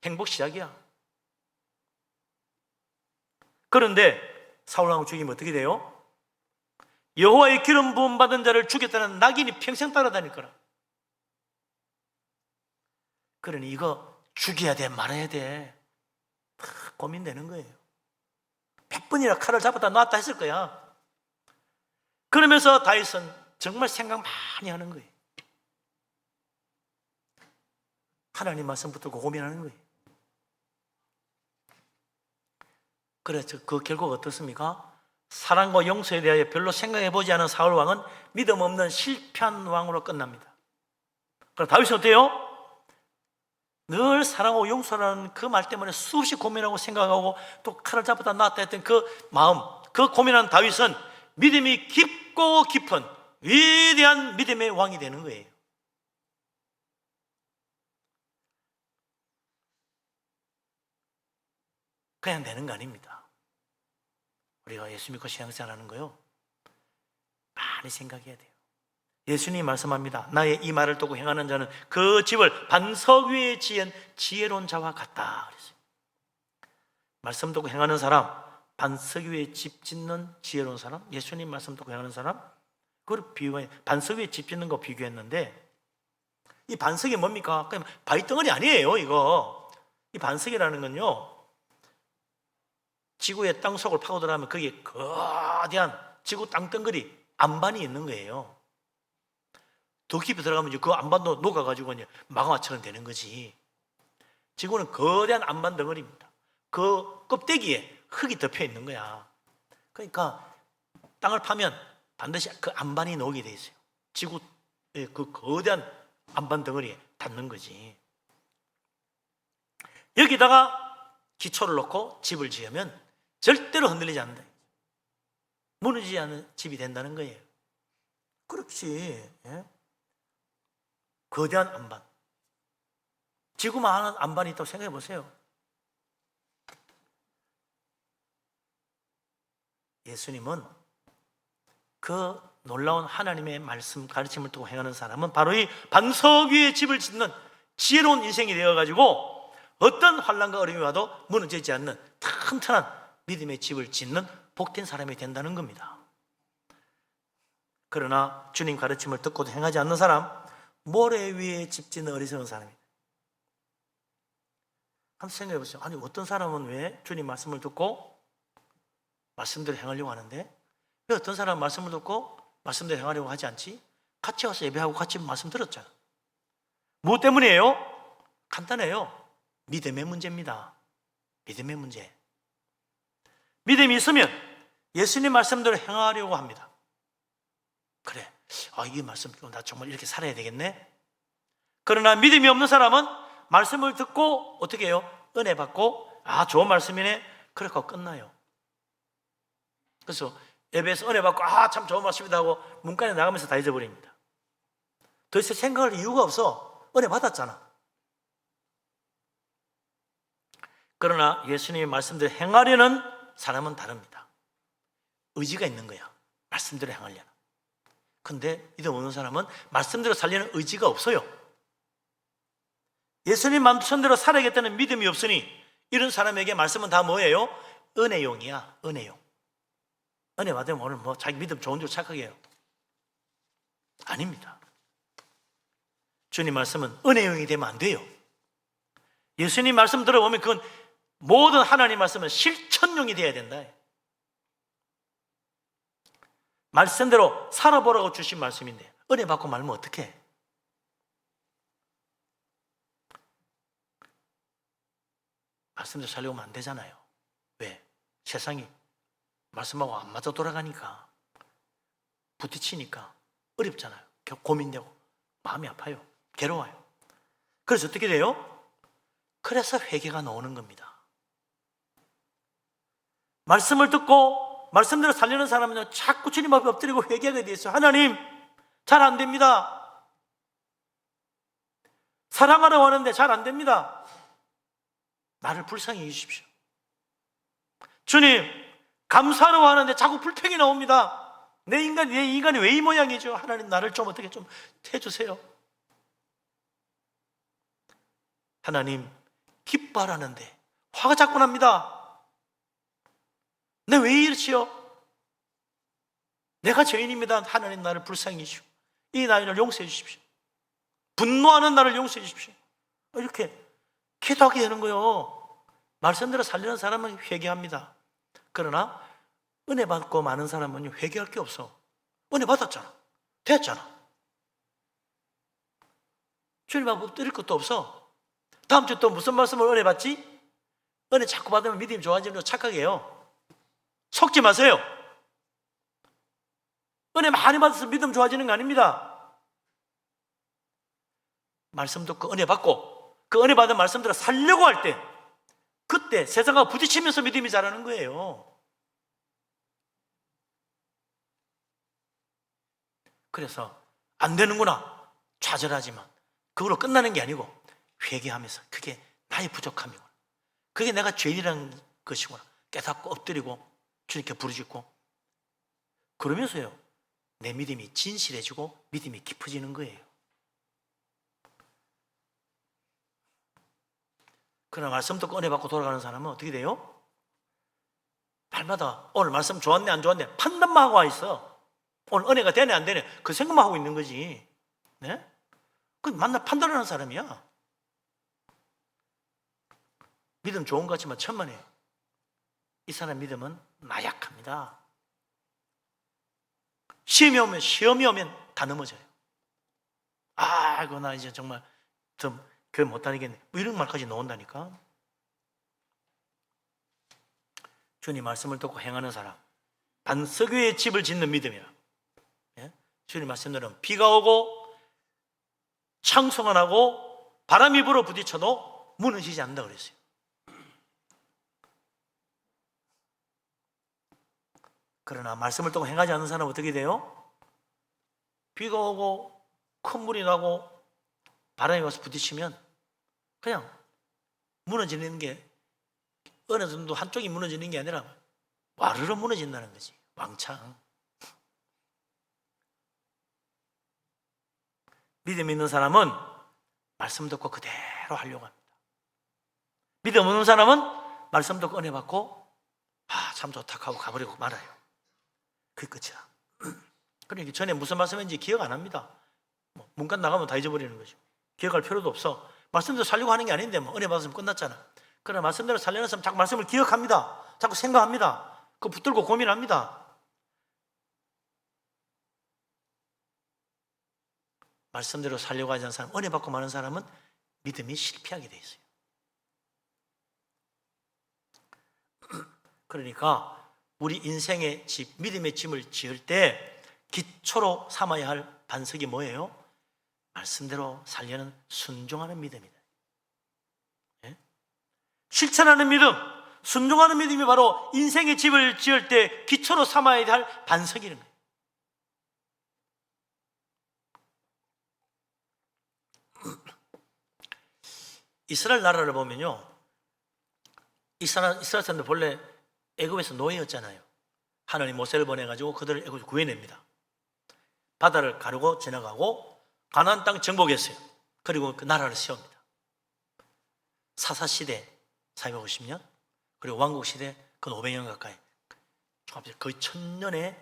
행복 시작이야. 그런데 사울왕을 죽이면 어떻게 돼요? 여호와의 기름 부음 받은 자를 죽였다는 낙인이 평생 따라다닐 거라. 그러니 이거 죽여야 돼, 말아야 돼, 고민되는 거예요. 100번이나 칼을 잡았다 놨다 했을 거야. 그러면서 다윗은 정말 생각 많이 하는 거예요. 하나님 말씀 붙들고 고민하는 거예요. 그래서 그 결과가 어떻습니까? 사랑과 용서에 대하여 별로 생각해보지 않은 사울왕은 믿음 없는 실패한 왕으로 끝납니다. 그럼 다윗은 어때요? 늘 사랑하고 용서라는 그 말 때문에 수없이 고민하고 생각하고 또 칼을 잡았다 놨다 했던 그 마음, 그 고민한 다윗은 믿음이 깊고 깊은 위대한 믿음의 왕이 되는 거예요. 그냥 되는 거 아닙니다. 우리가 예수 믿고 신앙생활하는 거요, 많이 생각해야 돼요. 예수님이 말씀합니다. 나의 이 말을 듣고 행하는 자는 그 집을 반석 위에 지은 지혜로운 자와 같다 그랬어요. 말씀 듣고 행하는 사람, 반석 위에 집 짓는 지혜로운 사람, 예수님 말씀 듣고 행하는 사람, 그걸 비유해, 반석 위에 집 짓는 거 비교했는데, 이 반석이 뭡니까? 그냥 바위덩어리 아니에요. 이거 이 반석이라는 건요, 지구의 땅속을 파고 들어가면 거기에 거대한 지구 땅덩어리 안반이 있는 거예요. 더 깊이 들어가면 그 안반도 녹아가지고 마그마처럼 되는 거지. 지구는 거대한 안반 덩어리입니다. 그 껍데기에 흙이 덮여 있는 거야. 그러니까 땅을 파면 반드시 그 안반이 녹게 돼 있어요. 지구의 그 거대한 안반 덩어리에 닿는 거지. 여기다가 기초를 놓고 집을 지으면 절대로 흔들리지 않는다. 무너지지 않는 집이 된다는 거예요. 그렇지. 예? 거대한 안반, 지구만한 안반이 있다고 생각해 보세요. 예수님은 그 놀라운 하나님의 말씀 가르침을 두고 행하는 사람은 바로 이 반석 위에 집을 짓는 지혜로운 인생이 되어가지고 어떤 환난과 어려움이 와도 무너지지 않는 튼튼한 믿음의 집을 짓는 복된 사람이 된다는 겁니다. 그러나 주님 가르침을 듣고도 행하지 않는 사람, 모래 위에 집 짓는 어리석은 사람입니다. 한번 생각해 보세요. 아니 어떤 사람은 왜 주님 말씀을 듣고 말씀대로 행하려고 하는데 왜 어떤 사람은 말씀을 듣고 말씀대로 행하려고 하지 않지? 같이 와서 예배하고 같이 말씀 들었잖아. 무엇 때문이에요? 간단해요. 믿음의 문제입니다. 믿음의 문제. 믿음이 있으면 예수님 말씀대로 행하려고 합니다. 그래, 이 말씀 나 정말 이렇게 살아야 되겠네. 그러나 믿음이 없는 사람은 말씀을 듣고 어떻게 해요? 은혜 받고 좋은 말씀이네, 그렇게 끝나요. 그래서 예배에서 은혜 받고 참 좋은 말씀이다 하고 문간에 나가면서 다 잊어버립니다. 더 이상 생각할 이유가 없어. 은혜 받았잖아. 그러나 예수님의 말씀대로 행하려는 사람은 다릅니다. 의지가 있는 거야. 말씀대로 행하려는. 근데 믿음 없는 사람은 말씀대로 살려는 의지가 없어요. 예수님 말씀대로 살아야겠다는 믿음이 없으니 이런 사람에게 말씀은 다 뭐예요? 은혜용이야. 은혜용. 은혜 받으면 오늘 뭐 자기 믿음 좋은 줄 착각해요. 아닙니다. 주님 말씀은 은혜용이 되면 안 돼요. 예수님 말씀 들어보면 그건 모든 하나님 말씀은 실천용이 되어야 된다. 말씀대로 살아보라고 주신 말씀인데 은혜 받고 말면 어떡해? 말씀대로 살려면 안 되잖아요. 왜? 세상이 말씀하고 안 맞아 돌아가니까, 부딪히니까 어렵잖아요. 고민되고 마음이 아파요. 괴로워요. 그래서 어떻게 돼요? 그래서 회개가 나오는 겁니다. 말씀을 듣고 말씀대로 살려는 사람은요, 자꾸 주님 앞에 엎드리고 회개하게 돼 있어요. 하나님, 잘 안 됩니다. 사랑하려고 하는데 잘 안 됩니다. 나를 불쌍히 해주십시오. 주님, 감사하려고 하는데 자꾸 불평이 나옵니다. 내 인간이 왜 이 모양이죠? 하나님, 나를 좀 어떻게 좀 해주세요. 하나님, 기뻐하라는데 화가 자꾸 납니다. 내 왜 이러지요? 내가 죄인입니다. 하나님, 나를 불쌍히 해주시오. 이 나이를 용서해 주십시오. 분노하는 나를 용서해 주십시오. 이렇게 기도하게 되는 거예요. 말씀대로 살리는 사람은 회개합니다. 그러나 은혜 받고 많은 사람은 회개할 게 없어. 은혜 받았잖아. 됐잖아. 주님 앞에 드릴 것도 없어. 다음 주 또 무슨 말씀을 은혜 받지? 은혜 자꾸 받으면 믿음이 좋아지는 거 착각해요. 속지 마세요. 은혜 많이 받아서 믿음 좋아지는 거 아닙니다. 말씀 듣고 은혜 받고 그 은혜 받은 말씀대로 살려고 할 때, 그때 세상과 부딪히면서 믿음이 자라는 거예요. 그래서 안 되는구나 좌절하지만 그걸로 끝나는 게 아니고 회개하면서 그게 나의 부족함이구나, 그게 내가 죄인이라는 것이구나 깨닫고 엎드리고 주님께 부르짖고, 그러면서요 내 믿음이 진실해지고 믿음이 깊어지는 거예요. 그러나 말씀 듣고 은혜 받고 돌아가는 사람은 어떻게 돼요? 날마다 오늘 말씀 좋았네 안 좋았네 판단만 하고 와 있어. 오늘 은혜가 되네 안 되네 그 생각만 하고 있는 거지. 네? 그 만나 판단하는 사람이야. 믿음 좋은 것 같지만 천만에요. 이 사람 믿음은 나약합니다. 시험이 오면 다 넘어져요. 아이고 나 이제 정말 좀 교회 못 다니겠네 뭐 이런 말까지 나온다니까. 주님 말씀을 듣고 행하는 사람, 반석 위에 집을 짓는 믿음이야. 예? 주님 말씀대로 비가 오고 창수가 나고 바람이 불어 부딪혀도 무너지지 않는다 그랬어요. 그러나 말씀을 듣고 행하지 않는 사람은 어떻게 돼요? 비가 오고 큰 물이 나고 바람이 와서 부딪히면 그냥 무너지는 게, 어느 정도 한쪽이 무너지는 게 아니라 와르르 무너진다는 거지. 왕창. 믿음 있는 사람은 말씀 듣고 그대로 하려고 합니다. 믿음 없는 사람은 말씀 듣고 은혜 받고 참 좋다 하고 가버리고 말아요. 그게 끝이야. 그러니까 전에 무슨 말씀인지 기억 안 합니다. 문간 나가면 다 잊어버리는 거죠. 기억할 필요도 없어. 말씀대로 살려고 하는 게 아닌데 은혜 받았으면 끝났잖아. 그러나 말씀대로 살려는 사람 자꾸 말씀을 기억합니다. 자꾸 생각합니다. 그거 붙들고 고민합니다. 말씀대로 살려고 하지 않는 사람, 은혜 받고 많은 사람은 믿음이 실패하게 돼 있어요. 그러니까 우리 인생의 집, 믿음의 집을 지을 때 기초로 삼아야 할 반석이 뭐예요? 말씀대로 살려는 순종하는 믿음이다. 예? 실천하는 믿음, 순종하는 믿음이 바로 인생의 집을 지을 때 기초로 삼아야 할 반석이라는 거예요. 이스라엘 나라를 보면요, 이스라엘 사람들 본래 애굽에서 노예였잖아요. 하나님 모세를 보내가지고 그들을 애굽에서 구해냅니다. 바다를 가르고 지나가고 가나안 땅 정복했어요. 그리고 그 나라를 세웁니다. 사사시대 450년, 그리고 왕국시대 그 500년 가까이 거의 1000년의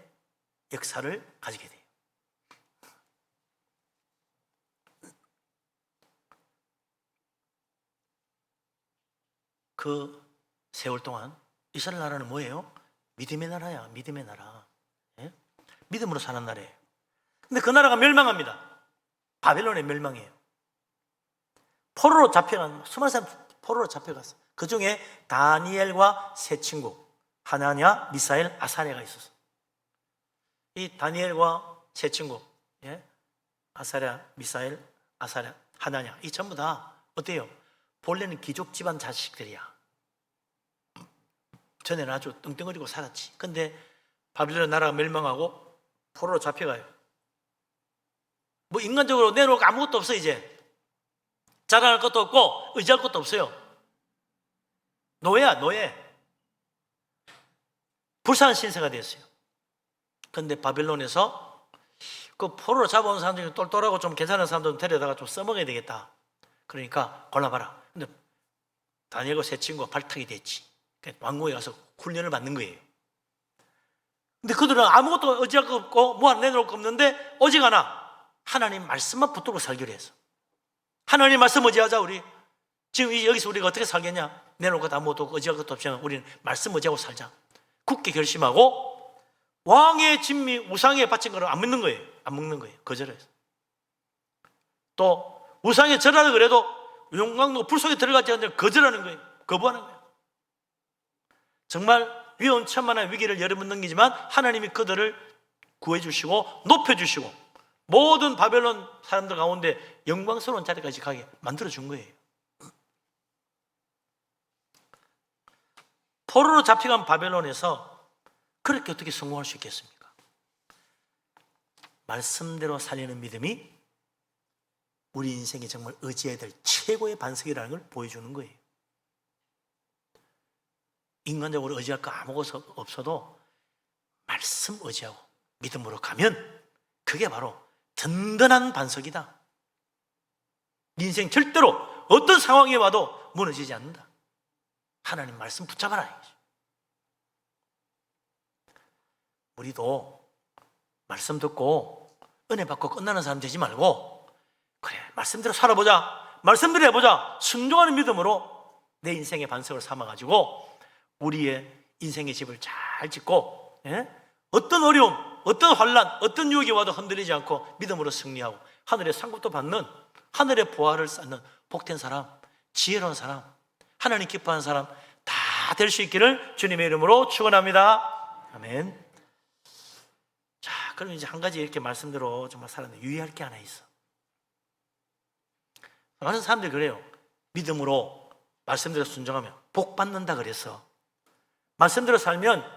역사를 가지게 돼요. 그 세월 동안 이스라엘 나라는 뭐예요? 믿음의 나라야. 믿음의 나라. 예? 믿음으로 사는 나라예요. 근데 그 나라가 멸망합니다. 바벨론에 멸망해요. 포로로 잡혀간, 수많은 사람 포로로 잡혀갔어. 그 중에 다니엘과 세 친구 하나냐, 미사엘, 아사랴가 있었어. 이 다니엘과 세 친구, 예? 아사랴, 미사엘, 아사랴, 하나냐, 이 전부 다 어때요? 본래는 귀족 집안 자식들이야. 전에는 아주 떵떵거리고 살았지. 근데 바빌론 나라가 멸망하고 포로로 잡혀가요. 뭐 인간적으로 내놓을 거 아무것도 없어. 이제 자랑할 것도 없고 의지할 것도 없어요. 노예야, 노예. 불쌍한 신세가 됐어요. 근데 바빌론에서 그 포로로 잡아온 사람 중에 똘똘하고 좀 괜찮은 사람들 데려다가 좀 써먹어야 되겠다. 그러니까 골라봐라. 근데 다니엘과 세 친구가 발탁이 됐지. 왕궁에 가서 훈련을 받는 거예요. 근데 그들은 아무것도 의지할 거 없고 뭐 내놓을 거 없는데 오직 하나, 하나님 말씀만 붙들고 살기로 했어. 하나님 말씀 의지하자. 우리 지금 여기서 우리가 어떻게 살겠냐? 내놓을 것 아무것도 없고 의지할 것도 없지만 우리는 말씀 의지하고 살자. 굳게 결심하고 왕의 진미 우상에 바친 거를 안 믿는 거예요. 안 먹는 거예요. 거절해서. 또 우상에 절하려 그래도 용광로 불 속에 들어가지 않는데 거절하는 거예요. 거부하는 거예요. 정말 위험천만한 위기를 여러 번 넘기지만 하나님이 그들을 구해주시고 높여주시고 모든 바벨론 사람들 가운데 영광스러운 자리까지 가게 만들어준 거예요. 포로로 잡혀간 바벨론에서 그렇게 어떻게 성공할 수 있겠습니까? 말씀대로 살리는 믿음이 우리 인생에 정말 의지해야 될 최고의 반석이라는 걸 보여주는 거예요. 인간적으로 의지할 거 아무것도 없어도 말씀 의지하고 믿음으로 가면 그게 바로 든든한 반석이다. 네 인생 절대로 어떤 상황에 와도 무너지지 않는다. 하나님 말씀 붙잡아라. 우리도 말씀 듣고 은혜 받고 끝나는 사람 되지 말고 그래 말씀대로 살아보자, 말씀대로 해보자, 순종하는 믿음으로 내 인생의 반석을 삼아가지고 우리의 인생의 집을 잘 짓고, 예? 어떤 어려움, 어떤 환난, 어떤 유혹이 와도 흔들리지 않고 믿음으로 승리하고 하늘의 상급도 받는, 하늘의 보화를 쌓는 복된 사람, 지혜로운 사람, 하나님 기뻐하는 사람 다 될 수 있기를 주님의 이름으로 축원합니다. 아멘. 자, 그럼 이제 한 가지 이렇게 말씀대로 정말 살았는데 유의할 게 하나 있어. 많은 사람들이 그래요. 믿음으로 말씀대로 순종하면 복 받는다 그래서 말씀대로 살면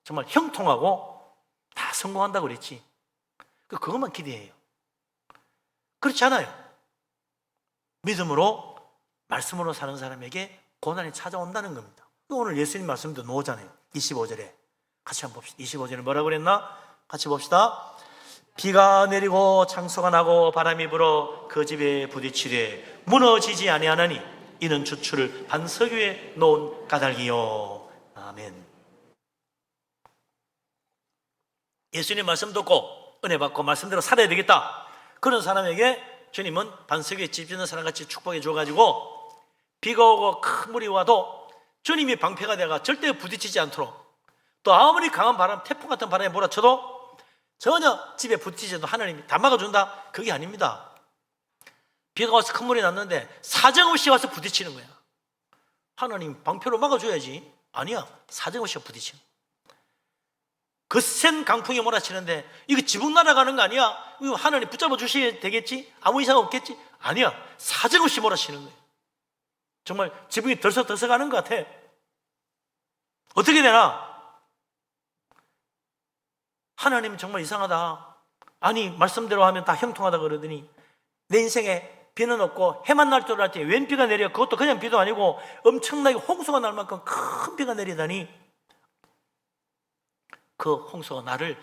정말 형통하고 다 성공한다고 그랬지. 그것만 기대해요. 그렇지 않아요. 믿음으로 말씀으로 사는 사람에게 고난이 찾아온다는 겁니다. 오늘 예수님 말씀도 나오잖아요. 25절에 같이 한번 봅시다. 25절에 뭐라고 그랬나? 같이 봅시다. 비가 내리고 창소가 나고 바람이 불어 그 집에 부딪히되 무너지지 아니하나니 이는 주추를 반석 위에 놓은 까닭이요. 아멘. 예수님 말씀 듣고 은혜 받고 말씀대로 살아야 되겠다. 그런 사람에게 주님은 반석 위에 집 짓는 사람같이 축복해 줘가지고 비가 오고 큰 물이 와도 주님이 방패가 되가 절대 부딪히지 않도록, 또 아무리 강한 바람, 태풍 같은 바람에 몰아쳐도 전혀 집에 부딪히지 않도록 하나님이 다 막아준다? 그게 아닙니다. 비가 와서 큰 물이 났는데 사정없이 와서 부딪히는 거야. 하나님 방패로 막아줘야지. 아니야, 사정없이 부딪히는 거야. 거센 강풍이 몰아치는데 이거 지붕 날아가는 거 아니야? 이거 하나님 붙잡아 주셔야 되겠지? 아무 이상 없겠지? 아니야, 사정없이 몰아치는 거예요. 정말 지붕이 덜썩덜썩하는 것 같아. 어떻게 되나? 하나님은 정말 이상하다. 아니 말씀대로 하면 다 형통하다 그러더니 내 인생에 비는 없고 해만 날 줄 알 때 웬 비가 내려? 그것도 그냥 비도 아니고 엄청나게 홍수가 날 만큼 큰 비가 내리다니 그 홍수가 나를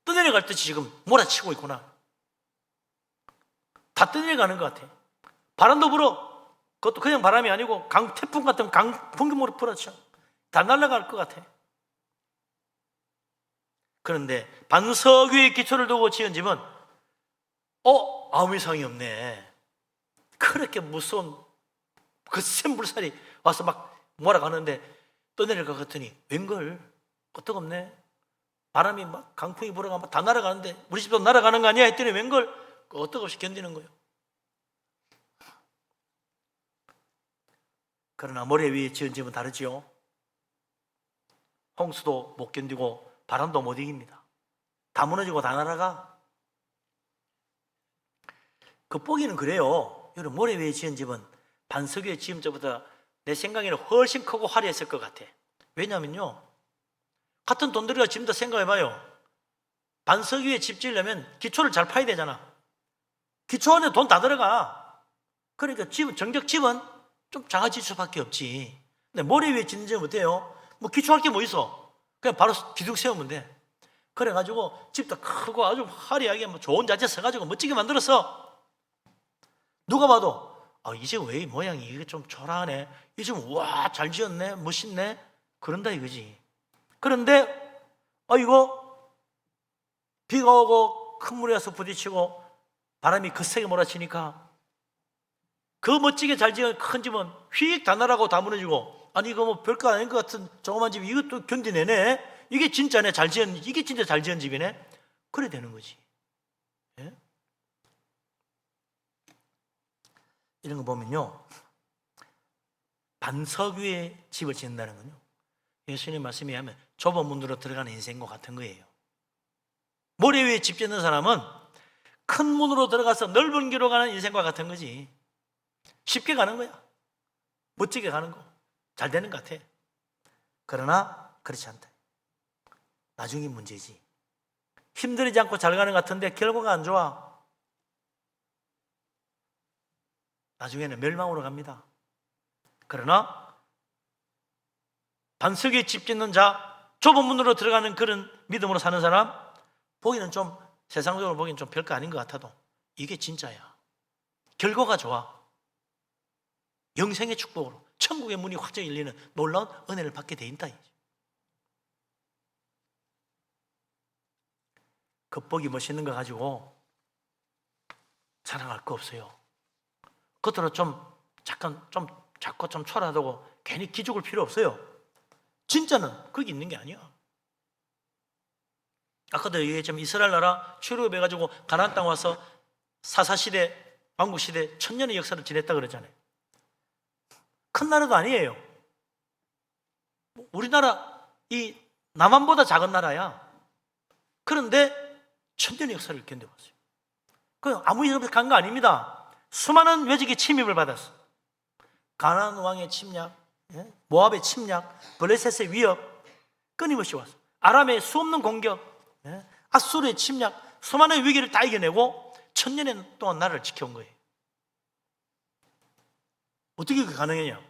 떠내려갈 듯이 지금 몰아치고 있구나. 다 떠내려가는 것 같아. 바람도 불어. 그것도 그냥 바람이 아니고 태풍 같은 강풍경으로 불어쳐 다 날아갈 것 같아. 그런데 반석 위에 기초를 두고 지은 집은 아무 이상이 없네. 그렇게 무서운 그 센 불살이 와서 막 몰아가는데 떠내려가 봤더니 웬걸 끄떡없네. 바람이 막 강풍이 불어가면 다 날아가는데 우리 집도 날아가는 거 아니야 했더니 웬걸 끄떡없이 견디는 거예요. 그러나 모래 위에 지은 집은 다르지요. 홍수도 못 견디고 바람도 못 이깁니다. 다 무너지고 다 날아가. 겉보기는 그래요. 여러분, 모래 위에 지은 집은 반석 위에 지은 집보다 내 생각에는 훨씬 크고 화려했을 것 같아. 왜냐면요, 같은 돈 들여 지금도 생각해봐요. 반석 위에 집 지으려면 기초를 잘 파야 되잖아. 기초 안에 돈 다 들어가. 그러니까 정작 집은 좀 작아질 수밖에 없지. 근데 모래 위에 짓는 집은 어때요? 뭐 기초할 게 뭐 있어? 그냥 바로 기둥 세우면 돼. 그래가지고 집도 크고 아주 화려하게 뭐 좋은 자재 써가지고 멋지게 만들었어. 누가 봐도 이 집 왜 이 모양이 이게 좀 초라하네. 이 집은 와 잘 지었네, 멋있네. 그런다 이거지. 그런데 이거 비가 오고 큰 물이 와서 부딪히고 바람이 거세게 몰아치니까 그 멋지게 잘 지은 큰 집은 휙 다 날아가고 다 무너지고, 아니 이거 뭐 별거 아닌 것 같은 조그만 집이 이것도 견디내네. 이게 진짜네. 이게 진짜 잘 지은 집이네. 그래 되는 거지. 예? 이런 거 보면요, 반석 위에 집을 짓는다는 건요, 예수님 말씀에 하면 좁은 문으로 들어가는 인생과 같은 거예요. 모래 위에 집 짓는 사람은 큰 문으로 들어가서 넓은 길로 가는 인생과 같은 거지. 쉽게 가는 거야. 멋지게 가는 거. 잘 되는 것 같아. 그러나 그렇지 않다. 나중에 문제지. 힘들지 않고 잘 가는 것 같은데 결과가 안 좋아. 나중에는 멸망으로 갑니다. 그러나 반석 위에 집 짓는 자, 좁은 문으로 들어가는 그런 믿음으로 사는 사람, 보기는 좀 세상적으로 보기는 좀 별거 아닌 것 같아도 이게 진짜야. 결과가 좋아. 영생의 축복으로 천국의 문이 확정 열리는 놀라운 은혜를 받게 돼 있다. 겉보기 멋있는 거 가지고 자랑할 거 없어요. 겉으로 작고 좀 초라하다고 괜히 기죽을 필요 없어요. 진짜는 거기 있는 게 아니야. 아까도 얘기했지만 이스라엘 나라 출애굽해가지고 가나안 땅 와서 사사시대, 왕국시대 1000년의 역사를 지냈다 그러잖아요. 큰 나라도 아니에요. 우리나라 이 남한보다 작은 나라야. 그런데 1000년의 역사를 견뎌봤어요. 그 아무 일 없이 간 거 아닙니다. 수많은 외적의 침입을 받았어. 가나안 왕의 침략, 모압의 침략, 블레셋의 위협 끊임없이 왔어. 아람의 수없는 공격, 아수르의 침략, 수많은 위기를 다 이겨내고 1000년 동안 나라를 지켜온 거예요. 어떻게 그게 가능했냐?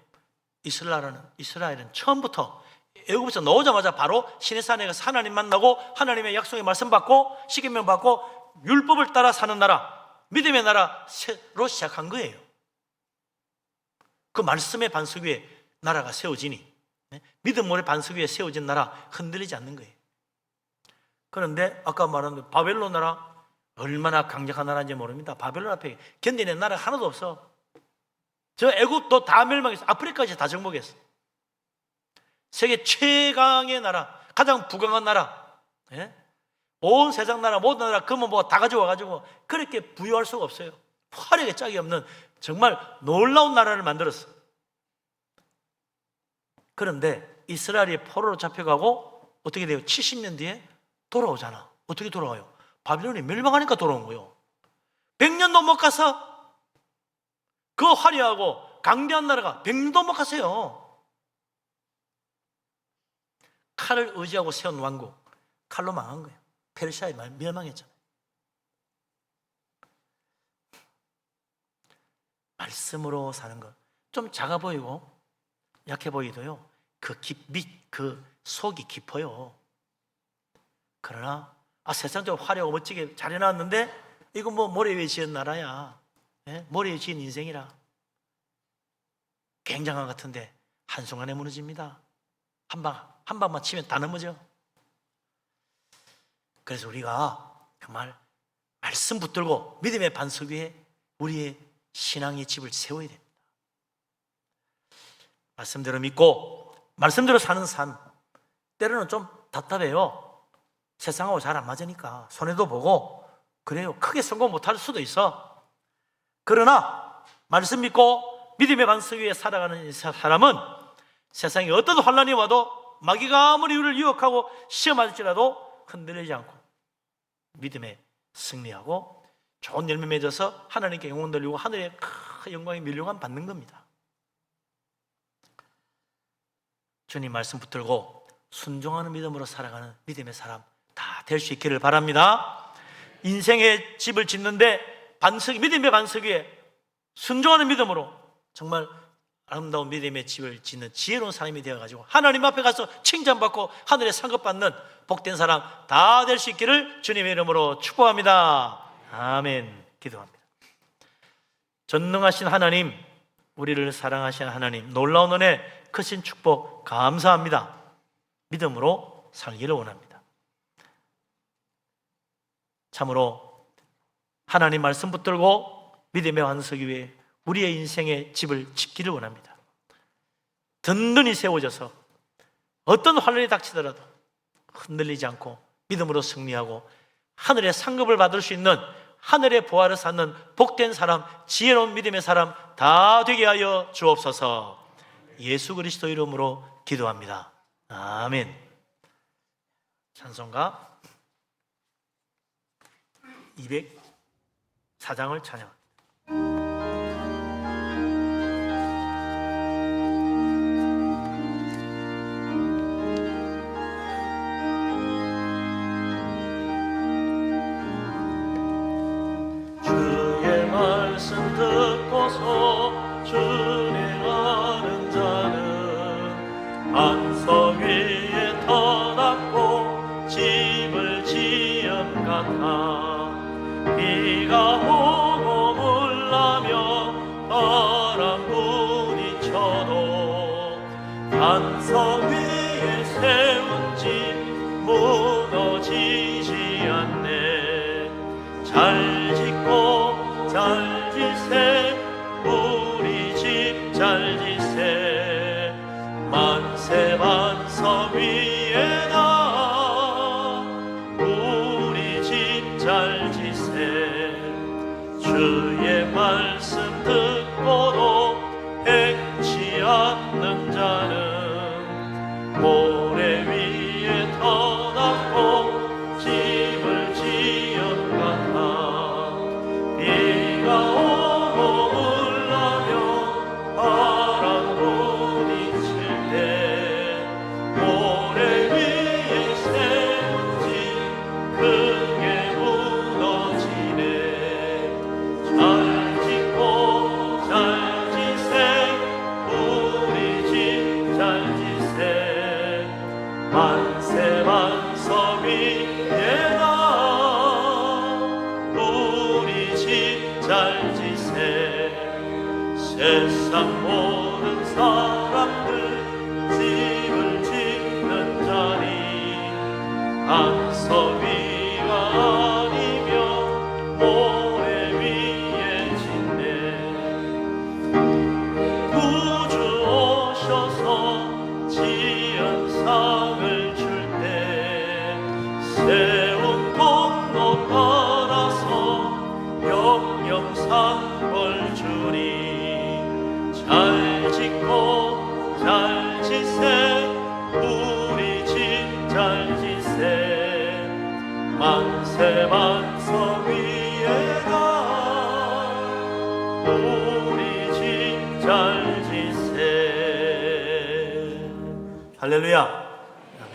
이스라엘은 처음부터 애굽에서 나오자마자 바로 시내산에 가서 하나님 만나고 하나님의 약속의 말씀 받고 십계명 받고 율법을 따라 사는 나라, 믿음의 나라로 시작한 거예요. 그 말씀의 반석 위에 나라가 세워지니, 믿음 모래 반석 위에 세워진 나라 흔들리지 않는 거예요. 그런데 아까 말한 바벨론 나라, 얼마나 강력한 나라인지 모릅니다. 바벨론 앞에 견디는 나라 하나도 없어. 저 애굽도 다 멸망했어. 아프리카까지 다 정복했어. 세계 최강의 나라, 가장 부강한 나라, 온 세상 나라, 모든 나라 금은 뭐 다 가져와가지고 그렇게 부유할 수가 없어요. 화력의 짝이 없는 정말 놀라운 나라를 만들었어. 그런데 이스라엘이 포로로 잡혀가고 어떻게 돼요? 70년 뒤에 돌아오잖아. 어떻게 돌아와요? 바빌론이 멸망하니까 돌아온 거예요. 100년도 못 가서 그 화려하고 강대한 나라가 100년도 못 갔어요. 칼을 의지하고 세운 왕국, 칼로 망한 거예요. 페르시아에 멸망했잖아요. 말씀으로 사는 것, 좀 작아 보이고 약해 보이도요, 그 속이 깊어요. 그러나 세상적으로 화려하고 멋지게 잘 해놨는데 이거 뭐 모래 위에 지은 나라야, 모래 위에 지은 인생이라. 굉장한 것 같은데 한순간에 무너집니다. 한 방만 치면 다 넘어져. 그래서 우리가 정말 말씀 붙들고 믿음의 반석 위에 우리의 신앙의 집을 세워야 됩니다. 말씀대로 믿고 말씀대로 사는 삶, 때로는 좀 답답해요. 세상하고 잘 안 맞으니까 손해도 보고 그래요. 크게 성공 못할 수도 있어. 그러나 말씀 믿고 믿음의 반석 위에 살아가는 사람은 세상에 어떤 환난이 와도 마귀가 아무리 우리를 유혹하고 시험할지라도 흔들리지 않고 믿음에 승리하고 좋은 열매 맺어서 하나님께 영광 돌리고 하늘의 큰 영광의 밀려감 받는 겁니다. 주님 말씀 붙들고 순종하는 믿음으로 살아가는 믿음의 사람 다 될 수 있기를 바랍니다. 인생의 집을 짓는데 믿음의 반석 위에 순종하는 믿음으로 정말 아름다운 믿음의 집을 짓는 지혜로운 사람이 되어가지고 하나님 앞에 가서 칭찬받고 하늘에 상급 받는 복된 사람 다 될 수 있기를 주님의 이름으로 축복합니다. 아멘. 기도합니다. 전능하신 하나님, 우리를 사랑하시는 하나님, 놀라운 은혜, 크신 축복 감사합니다. 믿음으로 살기를 원합니다. 참으로 하나님 말씀 붙들고 믿음의 반석 위에 우리의 인생의 집을 짓기를 원합니다. 든든히 세워져서 어떤 환난이 닥치더라도 흔들리지 않고 믿음으로 승리하고 하늘의 상급을 받을 수 있는 하늘의 보화를 쌓는 복된 사람, 지혜로운 믿음의 사람 다 되게 하여 주옵소서. 예수 그리스도 이름으로 기도합니다. 아멘. 찬송가 204장을 찬양합니다. 주의 말씀 듣고서 준행하는 자는 반석 위에 터놨고 집을 지은 같아. 비가 오고 물 나며 바람 부딪혀도 반석 위에 세운 집 무너지지 않네. 잘 짓고 잘 지세 우리 집 잘 지세 만세 반석 위에다 우리 집 잘 지세. 주의 말씀 듣고도 행치 않는 자는 모래 위에 터놨고 집을 지은 같아. 비가 오고 물 나며 바람 부딪힐 때 모래 위에 세운 집 크게 무너지네. 잘 짓고 잘 지세 우리 집 잘 지세 만세 반석 위에다 우리 집 잘 지세. 세상 모든 사람들 집을 짓는 자리 반석 위가 아니면 모래 위에 짓네. 구주 오셔서 지은 상을 줄 때 세운 공로 따라서 영영상벌 주리. 잘 짓고 잘 지세 우리 집 잘 지세 만세 반석 위에다 우리 집 잘 지세. 할렐루야. 아멘.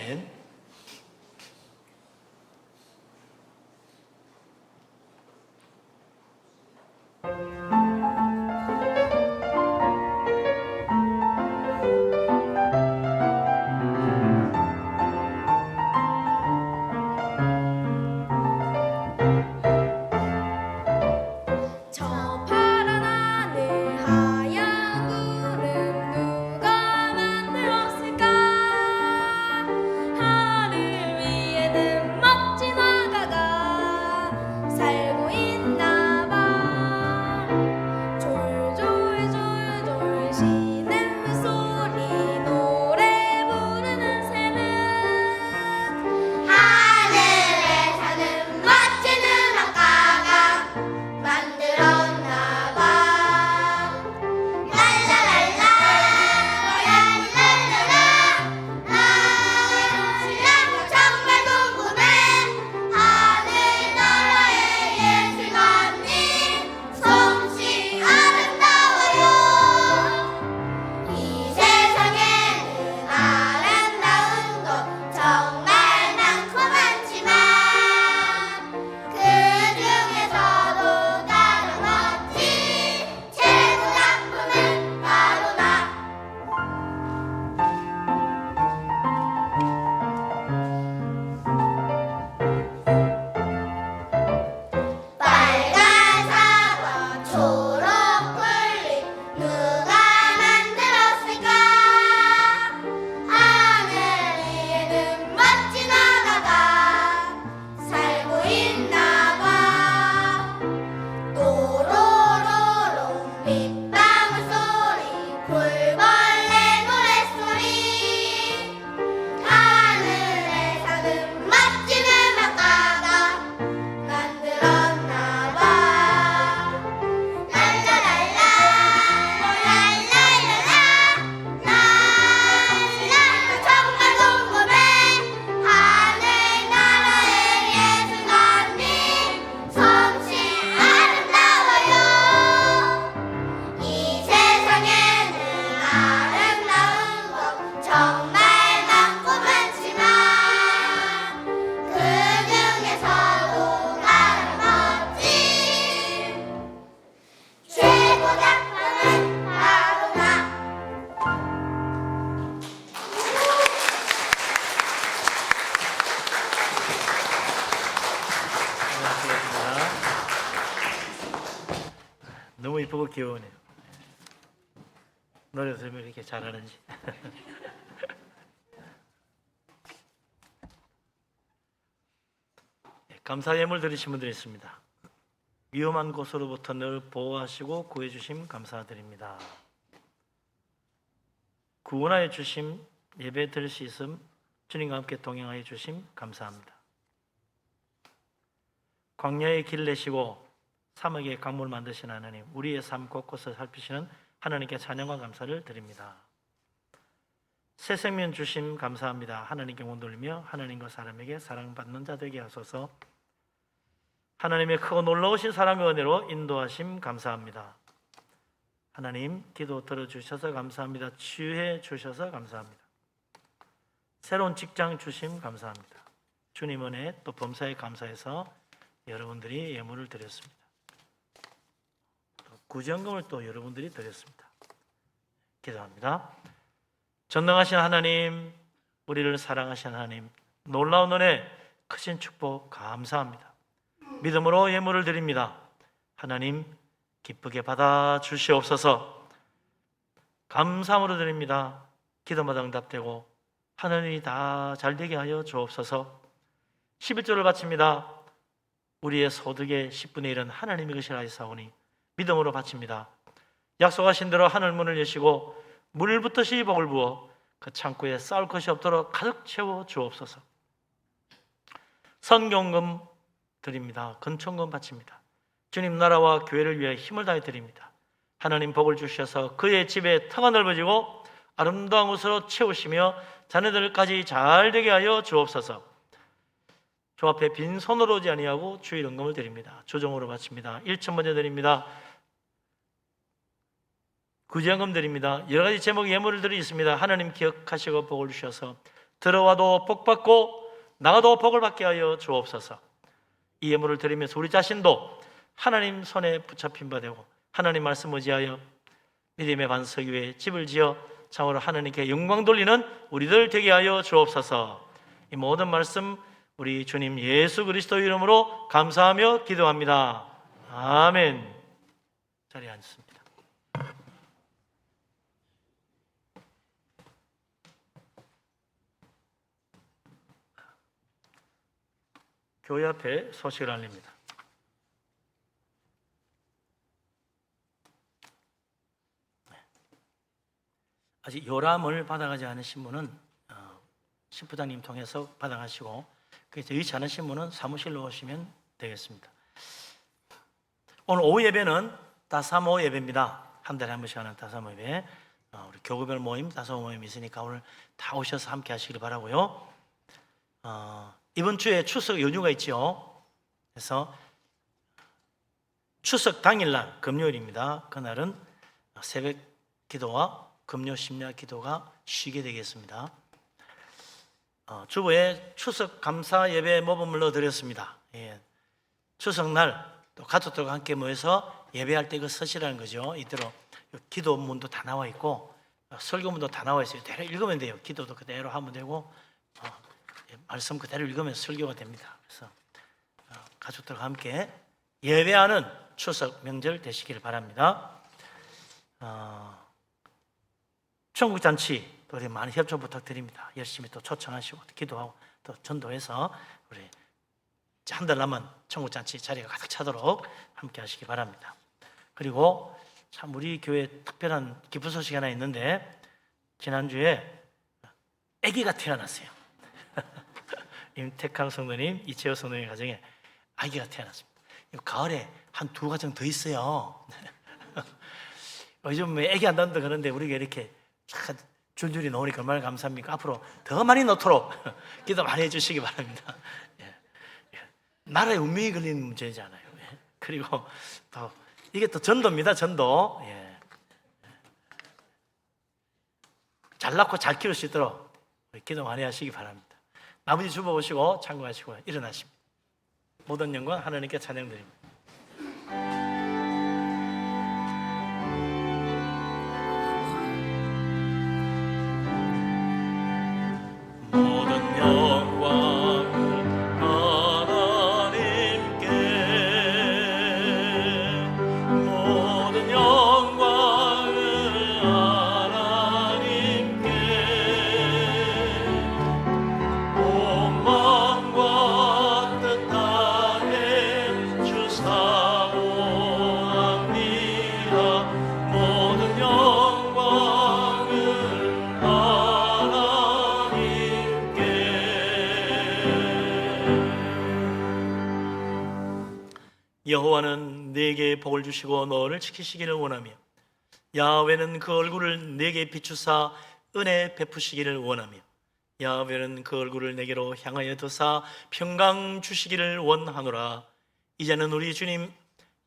저 파란 하늘 하얀 구름 너무 이쁘고 귀여우네요. 노래 들으면 이렇게 잘하는지. 감사 예물 드리신 분들이 있습니다. 위험한 곳으로부터 늘 보호하시고 구해주심 감사드립니다. 구원하여 주심, 예배 드릴 수 있음, 주님과 함께 동행하여 주심 감사합니다. 광야의 길 내시고 사막의 강물 만드신 하나님, 우리의 삶 곳곳을 살피시는 하나님께 찬양과 감사를 드립니다. 새 생명 주심 감사합니다. 하나님께 문 돌리며 하나님과 사람에게 사랑받는 자 되게 하소서. 하나님의 크고 놀라우신 사랑과 은혜로 인도하심 감사합니다. 하나님, 기도 들어주셔서 감사합니다. 치유해 주셔서 감사합니다. 새로운 직장 주심 감사합니다. 주님 은혜 또 범사에 감사해서 여러분들이 예물을 드렸습니다. 또 구제연금을 또 여러분들이 드렸습니다. 기도합니다. 전능하신 하나님, 우리를 사랑하신 하나님, 놀라운 은혜, 크신 축복 감사합니다. 믿음으로 예물을 드립니다. 하나님, 기쁘게 받아 주시옵소서. 감사함으로 드립니다. 기도마다 응답되고 하늘이 다 잘되게 하여 주옵소서. 11조를 바칩니다. 우리의 소득의 10분의 1은 하나님의 것이라 하사오니 믿음으로 바칩니다. 약속하신 대로 하늘 문을 여시고 물 붓듯이 복을 부어 그 창고에 쌓을 것이 없도록 가득 채워 주옵소서. 선경금 드립니다. 근총금 바칩니다. 주님 나라와 교회를 위해 힘을 다해 드립니다. 하나님 복을 주셔서 그의 집에 터가 넓어지고 아름다운 곳으로 채우시며 자녀들까지 잘 되게 하여 주옵소서. 주 앞에 빈손으로 오지 아니하고 주일 헌금을 드립니다. 조정으로 바칩니다. 1천 먼저 드립니다. 구제연금 드립니다. 여러 가지 제목 예물을 드리 있습니다. 하나님 기억하시고 복을 주셔서 들어와도 복 받고 나가도 복을 받게 하여 주옵소서. 이 예물을 드리면서 우리 자신도 하나님 손에 붙잡힌 바 되고 하나님 말씀 의지하여 믿음의 반석 위에 집을 지어 참으로 하나님께 영광 돌리는 우리들 되게 하여 주옵소서. 이 모든 말씀 우리 주님 예수 그리스도 이름으로 감사하며 기도합니다. 아멘. 자리에 앉습니다. 교회 앞에 소식을 알립니다. 아직 요람을 받아가지 않으신 분은 신부장님 통해서 받아가시고 의치 않으신 분은 사무실로 오시면 되겠습니다. 오늘 오후 예배는 다사모 예배입니다. 한 달에 한 번씩 하는 다사모 예배. 우리 교구별 모임, 다사모 모임이 있으니까 오늘 다 오셔서 함께 하시길 바라고요. 이번 주에 추석 연휴가 있죠. 그래서 추석 당일날 금요일입니다. 그날은 새벽 기도와 금요 심야 기도가 쉬게 되겠습니다. 주보에 추석 감사 예배 모범물로 드렸습니다. 예. 추석날 또 가족들과 함께 모여서 예배할 때 그 서시라는 거죠. 이대로 기도문도 다 나와 있고 설교문도 다 나와 있어요. 그대로 읽으면 돼요. 기도도 그대로 하면 되고 말씀 그대로 읽으면 설교가 됩니다. 그래서 가족들과 함께 예배하는 추석 명절 되시기를 바랍니다. 천국잔치 또 우리 많은 협조 부탁드립니다. 열심히 또 초청하시고 기도하고 또 전도해서 우리 한 달 남은 천국잔치 자리가 가득 차도록 함께 하시기 바랍니다. 그리고 참 우리 교회에 특별한 기쁜 소식이 하나 있는데 지난주에 아기가 태어났어요. 임택한 성도님, 이채호 성도님 가정에 아기가 태어났습니다. 가을에 한 2가정 더 있어요. 요즘 아기 안 낳는다 그러는데 우리가 이렇게 줄줄이 나오니까 얼마나 감사합니까? 앞으로 더 많이 넣도록 기도 많이 해주시기 바랍니다. 나라의 운명이 걸리는 문제잖아요. 그리고 또 이게 또 전도입니다. 전도. 잘 낳고 잘 키울 수 있도록 기도 많이 하시기 바랍니다. 아버지 주보 보시고 참고하시고 일어나십니다. 모든 영광 하나님께 찬양드립니다. 모든 영광을 하나님께 모든 여호와는 네게 복을 주시고 너를 지키시기를 원하며 야훼는 그 얼굴을 네게 비추사 은혜 베푸시기를 원하며 야훼는 그 얼굴을 내게로 향하여 드사 평강 주시기를 원하노라. 이제는 우리 주님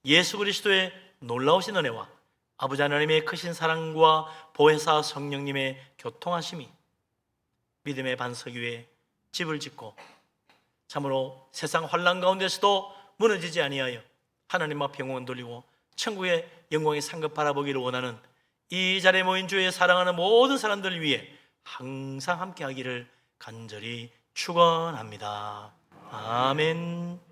예수 그리스도의 놀라우신 은혜와 아버지 하나님의 크신 사랑과 보혜사 성령님의 교통하심이 믿음의 반석 위에 집을 짓고 참으로 세상 환난 가운데서도 무너지지 아니하여 하나님 앞 영광을 돌리고 천국의 영광의 상급 바라보기를 원하는 이 자리에 모인 주의 사랑하는 모든 사람들 위해 항상 함께 하기를 간절히 축원합니다. 아멘.